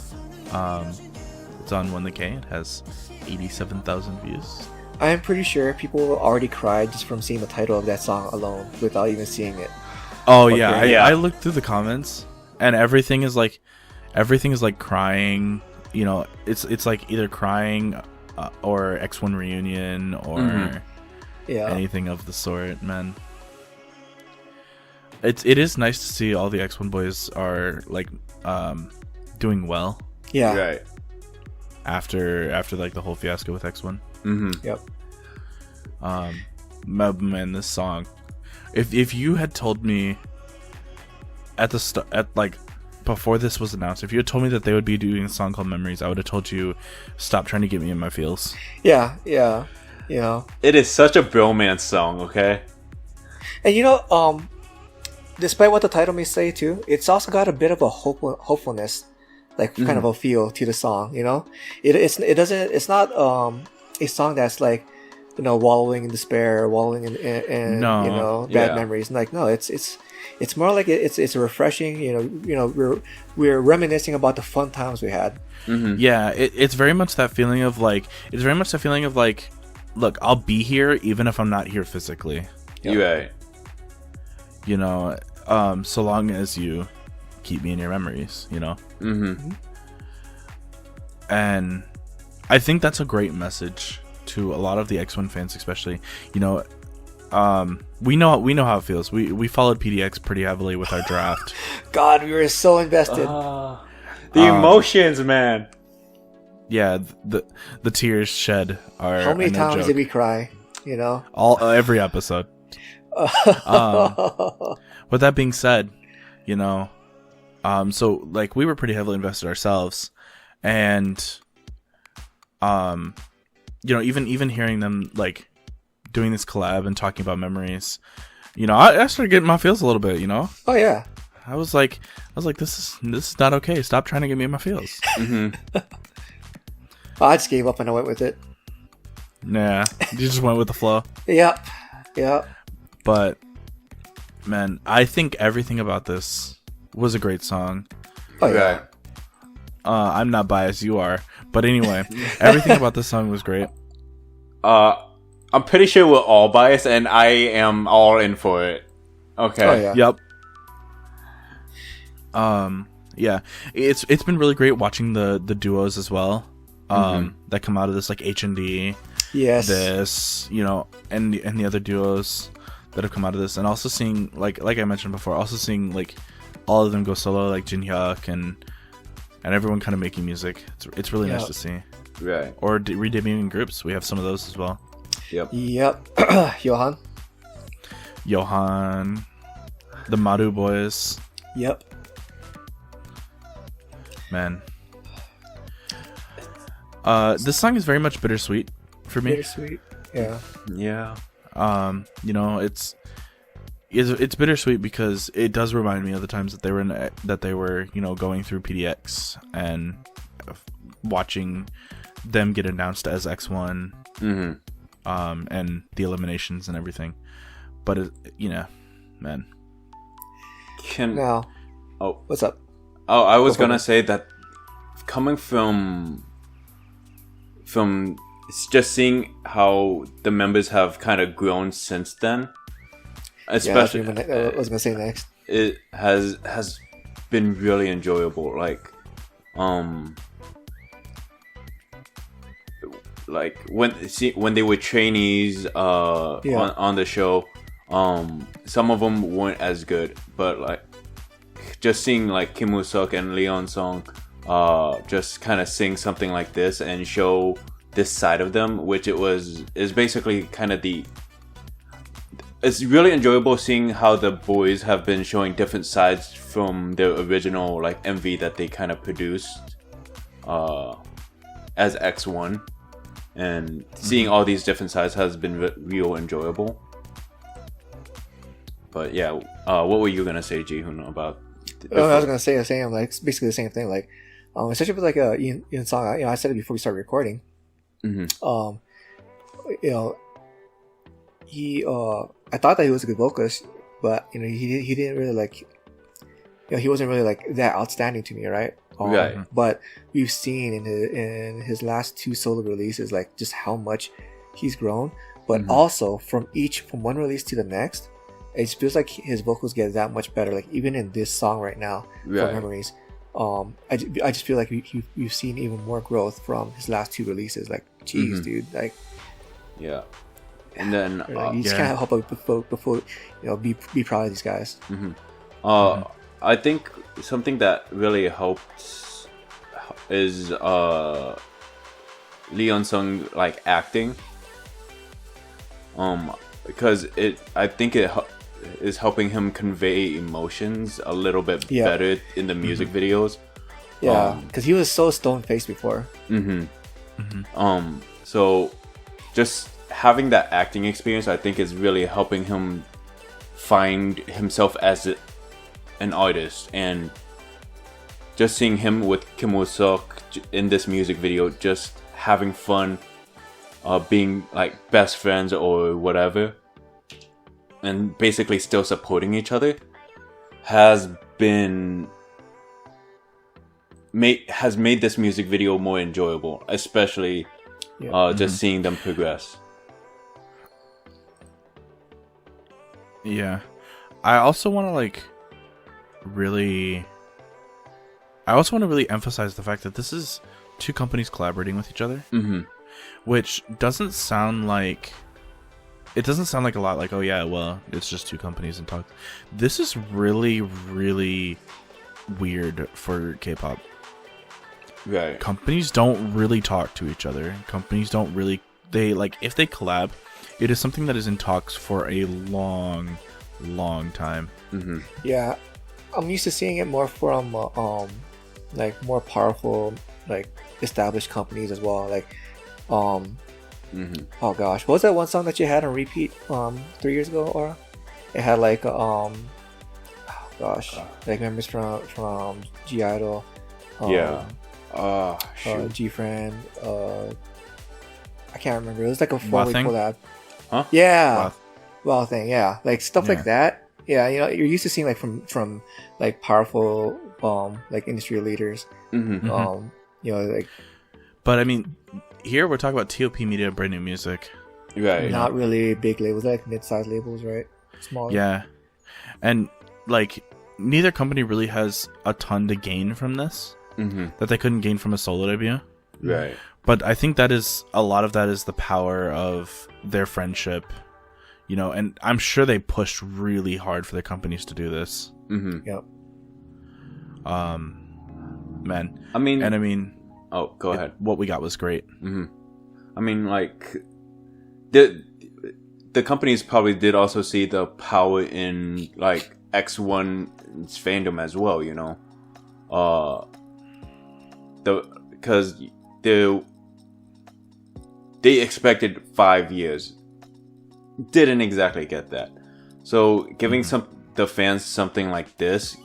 Speaker 3: It's on 1K. It has 87,000 views.
Speaker 1: I am pretty sure people already cried just from seeing the title of that song alone without even seeing it.
Speaker 3: Oh
Speaker 2: Okay,
Speaker 3: yeah, I looked through the comments, and everything is crying. It's like either crying or X1 reunion or anything of the sort. Man, it is nice to see all the X1 boys are doing well.
Speaker 1: Yeah.
Speaker 2: Right.
Speaker 3: After the whole fiasco with X1.
Speaker 2: Mm-hmm.
Speaker 1: Yep.
Speaker 3: Man, this song. If you had told me at the before this was announced, if you had told me that they would be doing a song called Memories, I would have told you, stop trying to get me in my feels.
Speaker 1: Yeah.
Speaker 2: It is such a bromance song, okay?
Speaker 1: And despite what the title may say too, it's also got a bit of a hopefulness, kind of a feel to the song. It's not a song that's wallowing in despair, wallowing in bad memories. It's more like it's refreshing. We're reminiscing about the fun times we had.
Speaker 2: Mm-hmm.
Speaker 3: Yeah, it's very much that feeling of look, I'll be here even if I'm not here physically.
Speaker 2: You're right.
Speaker 3: So long as you keep me in your memories,
Speaker 2: Mm-hmm.
Speaker 3: And I think that's a great message to a lot of the X1 fans, especially. We know how it feels. We followed PDX pretty heavily with our draft.
Speaker 1: God, we were so invested.
Speaker 2: The emotions, man.
Speaker 3: Yeah, the tears shed are.
Speaker 1: How many
Speaker 3: no
Speaker 1: times
Speaker 3: joke.
Speaker 1: did we cry?
Speaker 3: Every episode. But that being said, so we were pretty heavily invested ourselves, and even hearing them doing this collab and talking about memories, I started getting my feels a little bit.
Speaker 1: Oh yeah.
Speaker 3: I was like, this is not okay. Stop trying to get me in my feels.
Speaker 2: Mm-hmm.
Speaker 1: I just gave up and I went with it.
Speaker 3: Nah, you just went with the flow.
Speaker 1: Yep.
Speaker 3: But man, I think everything about this was a great song.
Speaker 1: Oh yeah.
Speaker 3: I'm not biased, you are. But anyway, everything about this song was great.
Speaker 2: I'm pretty sure we're all biased, and I am all in for it. Okay.
Speaker 1: Oh yeah.
Speaker 3: Yep. Yeah, it's been really great watching the duos as well. That come out of this, like H&D.
Speaker 1: Yes.
Speaker 3: This, you know, and the other duos that have come out of this, and also seeing like I mentioned before, also seeing like all of them go solo, like Jinhyuk and everyone kind of making music. It's really nice to see.
Speaker 2: Right.
Speaker 3: Or redebuting groups. We have some of those as well.
Speaker 2: Yep.
Speaker 1: Johan,
Speaker 3: the Maru boys.
Speaker 1: Yep.
Speaker 3: Man. This song is very much bittersweet for me.
Speaker 1: Bittersweet. Yeah.
Speaker 2: Yeah.
Speaker 3: You know, it's bittersweet because it does remind me of the times that they were, you know, going through PDX and watching them get announced as X1. And the eliminations and everything. But you know, man.
Speaker 1: What's up?
Speaker 2: Oh, I was gonna say that coming from just seeing how the members have kind of grown since then, especially
Speaker 1: I was gonna say next.
Speaker 2: It has been really enjoyable. Like when they were trainees on the show, some of them weren't as good, but like just seeing like Kim Woo-seok and Leon Song just kind of sing something like this and show this side of them, which is basically kind of it's really enjoyable seeing how the boys have been showing different sides from their original like MV that they kind of produced as X1. And seeing all these different sides has been real enjoyable. But yeah, what were you gonna say, Ji-hoon, about?
Speaker 1: I was gonna say the same, like basically the same thing. Like, especially with like Ian Song. You know, I said it before we started recording. You know, he I thought that he was a good vocalist, but you know, he didn't really like. You know, he wasn't really like that outstanding to me, right?
Speaker 2: Right.
Speaker 1: But we've seen in his last 2 solo releases, like just how much he's grown. But also from one release to the next, it just feels like his vocals get that much better. Like even in this song right now, For Memories, I just feel like we've seen even more growth from his last 2 releases. Like, geez, dude, like,
Speaker 2: yeah. And then
Speaker 1: you just can't help but before you know be proud of these guys.
Speaker 2: I think something that really helped is Leon Sung like acting, because I think it is helping him convey emotions a little bit better in the music videos.
Speaker 1: Yeah, because he was so stone faced before.
Speaker 2: So just having that acting experience, I think, is really helping him find himself as an artist, and just seeing him with Kim Woo-seok in this music video, just having fun, being like best friends or whatever, and basically still supporting each other, has made this music video more enjoyable, especially just seeing them progress.
Speaker 3: Yeah, I also want to really emphasize the fact that this is 2 companies collaborating with each other, which doesn't sound like a lot. Like, oh yeah, well, it's just 2 companies and talk. This is really, really weird for K-pop.
Speaker 2: Right.
Speaker 3: Companies don't really talk to each other. Companies don't really. They if they collab, it is something that is in talks for a long, long time.
Speaker 1: Yeah. I'm used to seeing it more from like more powerful, like established companies as well. Like oh gosh, what was that one song that you had on repeat 3 years ago, Aura? It had like oh gosh, like members from G Idol, G Friend, I can't remember. It was like a 4-way collab.
Speaker 2: Huh?
Speaker 1: Yeah. Well thing, yeah. Like stuff like that. Yeah, you know, you're used to seeing like from like powerful like industry leaders. You know, like.
Speaker 3: But I mean, here we're talking about TOP Media, brand new music.
Speaker 2: Right.
Speaker 1: Not really big labels, like mid-sized labels, right? Smaller.
Speaker 3: Yeah, and like neither company really has a ton to gain from this that they couldn't gain from a solo debut.
Speaker 2: Right.
Speaker 3: But I think that is a lot of that is the power of their friendship, you know, and I'm sure they pushed really hard for their companies to do this.
Speaker 1: Yep.
Speaker 3: Man.
Speaker 2: I mean, oh, go ahead.
Speaker 3: What we got was great.
Speaker 2: I mean, like, the companies probably did also see the power in, like, X1's fandom as well, you know? Because they expected 5 years. Didn't exactly get that. So giving the fans something like this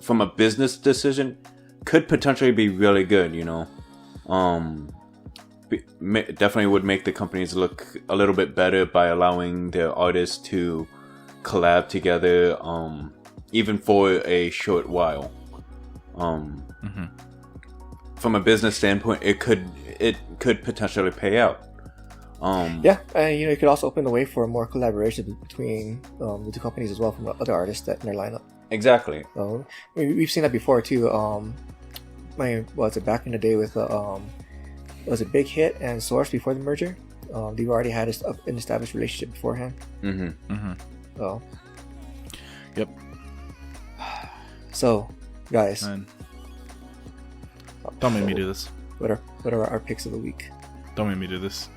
Speaker 2: from a business decision could potentially be really good, you know. Definitely would make the companies look a little bit better by allowing their artists to collab together, even for a short while. From a business standpoint, it could potentially pay out.
Speaker 1: Yeah, and you know, it could also open the way for more collaboration between the two companies as well from other artists that in their lineup.
Speaker 2: Exactly.
Speaker 1: We've seen that before too. Was it back in the day with was it Big Hit and Source before the merger? They've already had an established relationship beforehand. So.
Speaker 3: Yep.
Speaker 1: So, guys.
Speaker 3: Man. Don't make me do this.
Speaker 1: What are our picks of the week?
Speaker 3: Don't make me do this.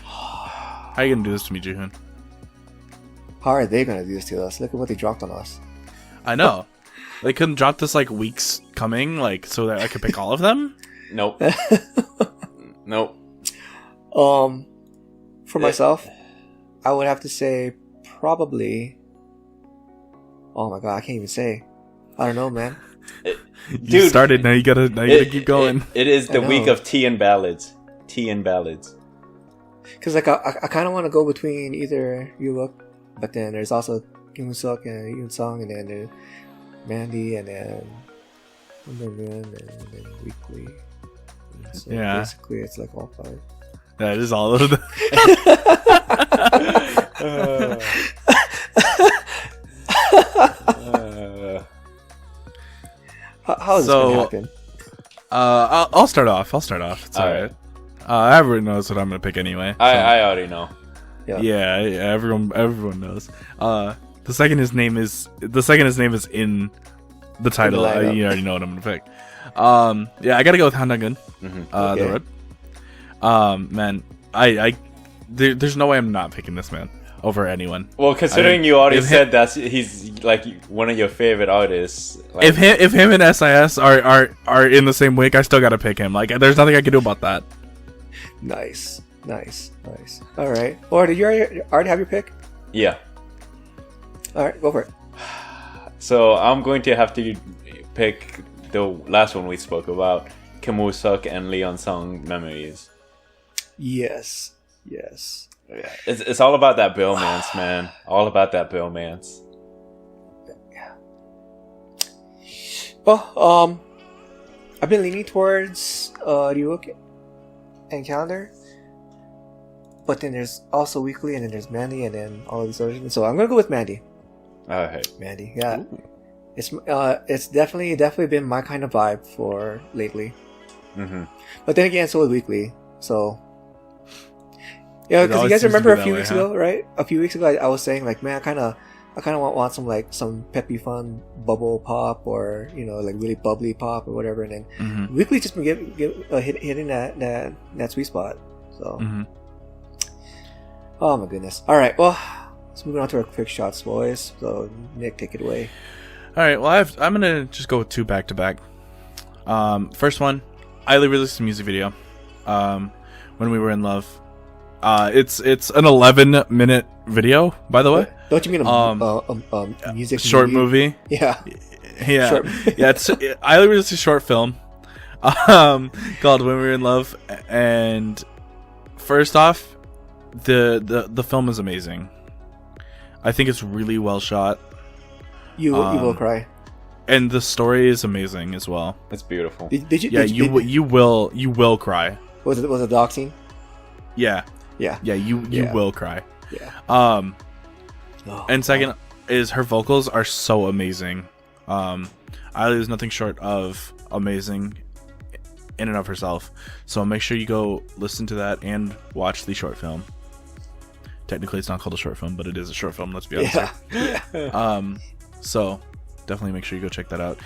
Speaker 3: How are you gonna do this to me, Geun?
Speaker 1: How are they gonna do this to us? Look at what they dropped on us.
Speaker 3: I know. They couldn't drop this like weeks coming, like so that I could pick all of them.
Speaker 2: Nope. Nope.
Speaker 1: For myself, I would have to say probably. Oh my god, I can't even say. I don't know, man.
Speaker 3: You started, now you gotta keep going.
Speaker 2: It is the week of tea and ballads. Tea and ballads.
Speaker 1: Because like I kind of want to go between either Ryeowook, but then there's also Seok and Yoon Song, and then there's Mandy, and then Geun, and then Weeekly'sZig. So
Speaker 3: yeah.
Speaker 1: Basically, it's like all 5.
Speaker 3: That is all of them.
Speaker 1: How is this gonna happen?
Speaker 3: I'll start off. It's alright. Everyone knows what I'm gonna pick anyway. So.
Speaker 2: I already know.
Speaker 3: Yeah, everyone knows. The second his name is in the title, you already know what I'm gonna pick. Yeah, I gotta go with Handangun. The road. Man, there's no way I'm not picking this man over anyone.
Speaker 2: Well, considering you already said that he's like one of your favorite artists. Like,
Speaker 3: if him and SIS are in the same week, I still gotta pick him. Like, there's nothing I can do about that.
Speaker 1: Nice. All right. Or did you already have your pick?
Speaker 2: Yeah.
Speaker 1: All right, go for it.
Speaker 2: So I'm going to have to pick the last one we spoke about, Kim Woo-suk and Leon Sung Memories.
Speaker 1: Yes.
Speaker 2: It's all about that bromance, man. All about that bromance.
Speaker 1: Yeah. Well, I've been leaning towards Ryeowook and Calendar, but then there's also Weekly, and then there's Mandy, and then all of these other things. So I'm gonna go with Mandy.
Speaker 2: Alright.
Speaker 1: Mandy, yeah. Ooh. It's definitely been my kind of vibe for lately. But then again, so is Weekly. So yeah, because you guys remember a few weeks ago, right? A few weeks ago, I was saying like, man, I kind of want some peppy, fun bubble pop, or you know, like really bubbly pop or whatever. And then Weekly just been hitting that sweet spot. So, oh my goodness! All right, well, let's move on to our quick shots, boys. So Nick, take it away.
Speaker 3: All right, well, I'm gonna just go with 2 back to back. First one, Illy released a music video. When We Were in Love. It's an 11-minute video, by the way.
Speaker 1: Don't you mean a music
Speaker 3: short movie?
Speaker 1: Yeah.
Speaker 3: Short. Yeah. Illy released a short film, called When We Were in Love, and first off, the film is amazing. I think it's really well shot.
Speaker 1: You will cry.
Speaker 3: And the story is amazing as well.
Speaker 2: It's beautiful.
Speaker 1: Did you?
Speaker 3: Yeah, you will cry.
Speaker 1: Was it a dog scene?
Speaker 3: Yeah.
Speaker 1: Yeah.
Speaker 3: Yeah, you will cry.
Speaker 1: Yeah.
Speaker 3: And second, is her vocals are so amazing. Ailey is nothing short of amazing in and of herself. So make sure you go listen to that and watch the short film. Technically, it's not called a short film, but it is a short film. Let's be honest.
Speaker 1: Yeah.
Speaker 3: So definitely make sure you go check that out.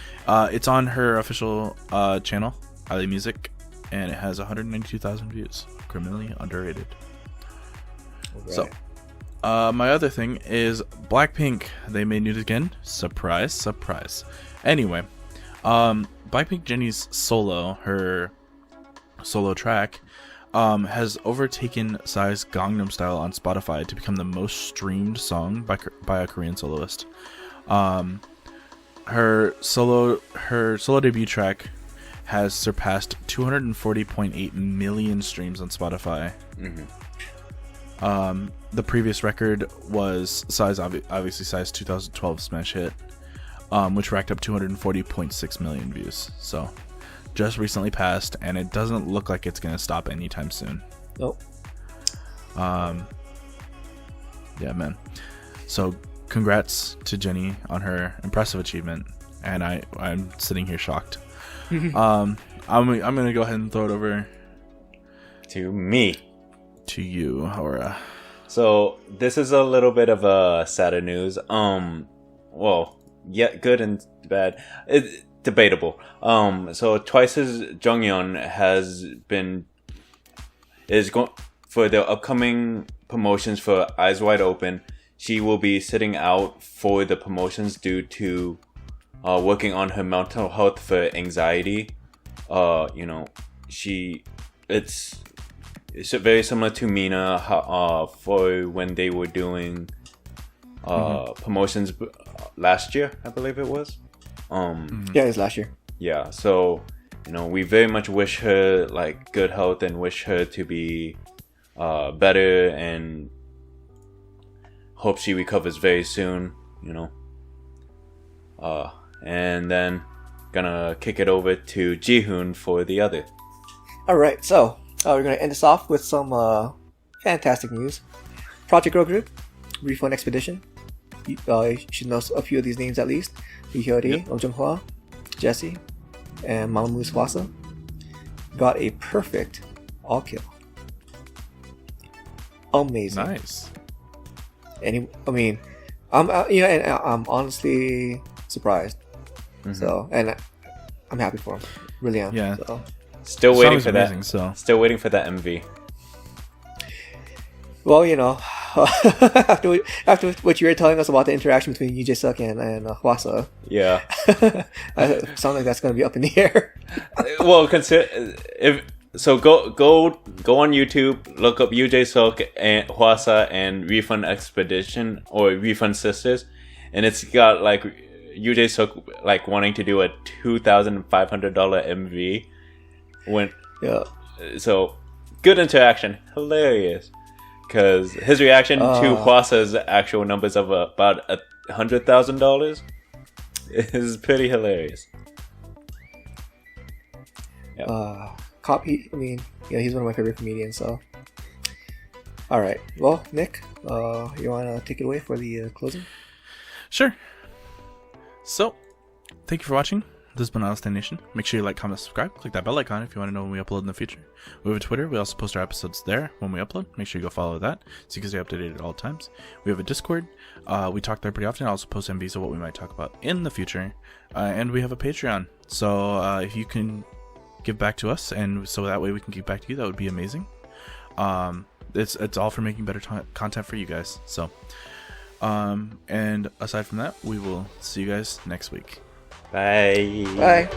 Speaker 3: It's on her official channel, Ailey Music, and it has 192,000 views. Criminally underrated.
Speaker 1: Right.
Speaker 3: So, my other thing is Blackpink. They made news again. Surprise, surprise. Anyway, Blackpink Jennie's her solo track, has overtaken Psy's Gangnam Style on Spotify to become the most streamed song by a Korean soloist. Her solo debut track has surpassed 240.8 million streams on Spotify.
Speaker 2: Mm-hmm.
Speaker 3: The previous record was Psy's 2012 smash hit, which racked up 240.6 million views. So, just recently passed, and it doesn't look like it's gonna stop anytime soon.
Speaker 1: Nope.
Speaker 3: Yeah, man. So, congrats to Jennie on her impressive achievement, and I'm sitting here shocked. I'm gonna go ahead and throw it over
Speaker 2: To me.
Speaker 3: to you, Aura.
Speaker 2: So this is a little bit of a sadder news. Well, yeah, good and bad. It's debatable. So Twice's Jonghyun is going for the upcoming promotions for Eyes Wide Open. She will be sitting out for the promotions due to working on her mental health for anxiety. It's very similar to Mina for when they were doing promotions last year, I believe it was.
Speaker 1: Yeah, it was last year.
Speaker 2: Yeah, so we very much wish her like good health and wish her to be better and hope she recovers very soon. And then gonna kick it over to Jihoon for the other.
Speaker 1: Alright, so we're going to end this off with some fantastic news. Project Girl Group, Refund Expedition. You should know a few of these names at least. Lee Hyori, Oh Jung-hwa, Jessie, and Mamamoo Swasa got a perfect all kill. Amazing.
Speaker 3: Nice.
Speaker 1: I'm honestly surprised.
Speaker 2: Mm-hmm.
Speaker 1: So, and I'm happy for him. Really am.
Speaker 3: Yeah.
Speaker 1: So.
Speaker 2: Still waiting for
Speaker 3: amazing,
Speaker 2: that.
Speaker 3: So.
Speaker 2: Still waiting for that MV.
Speaker 1: Well, after what you were telling us about the interaction between Seok and Hwasa,
Speaker 2: Yeah.
Speaker 1: it sounds like that's going to be up in the air.
Speaker 2: Well, go on YouTube, look up Seok and Hwasa and Refund Expedition or Refund Sisters, and it's got like Seok like wanting to do a $2,500 MV. So good interaction, hilarious. Because his reaction to Hwasa's actual numbers of about $100,000 is pretty hilarious.
Speaker 1: He's one of my favorite comedians. So, all right. Well, Nick, you want to take it away for the closing?
Speaker 3: Sure. So, thank you for watching. This has been Honest Nation. Make sure you like, comment, subscribe. Click that bell icon if you want to know when we upload in the future. We have a Twitter. We also post our episodes there when we upload. Make sure you go follow that so you can stay updated at all times. We have a Discord. We talk there pretty often. I also post MVs of what we might talk about in the future. And we have a Patreon. So if you can give back to us, and so that way we can give back to you, that would be amazing. It's all for making better content for you guys. So, and aside from that, we will see you guys next week.
Speaker 2: Bye.
Speaker 1: Bye.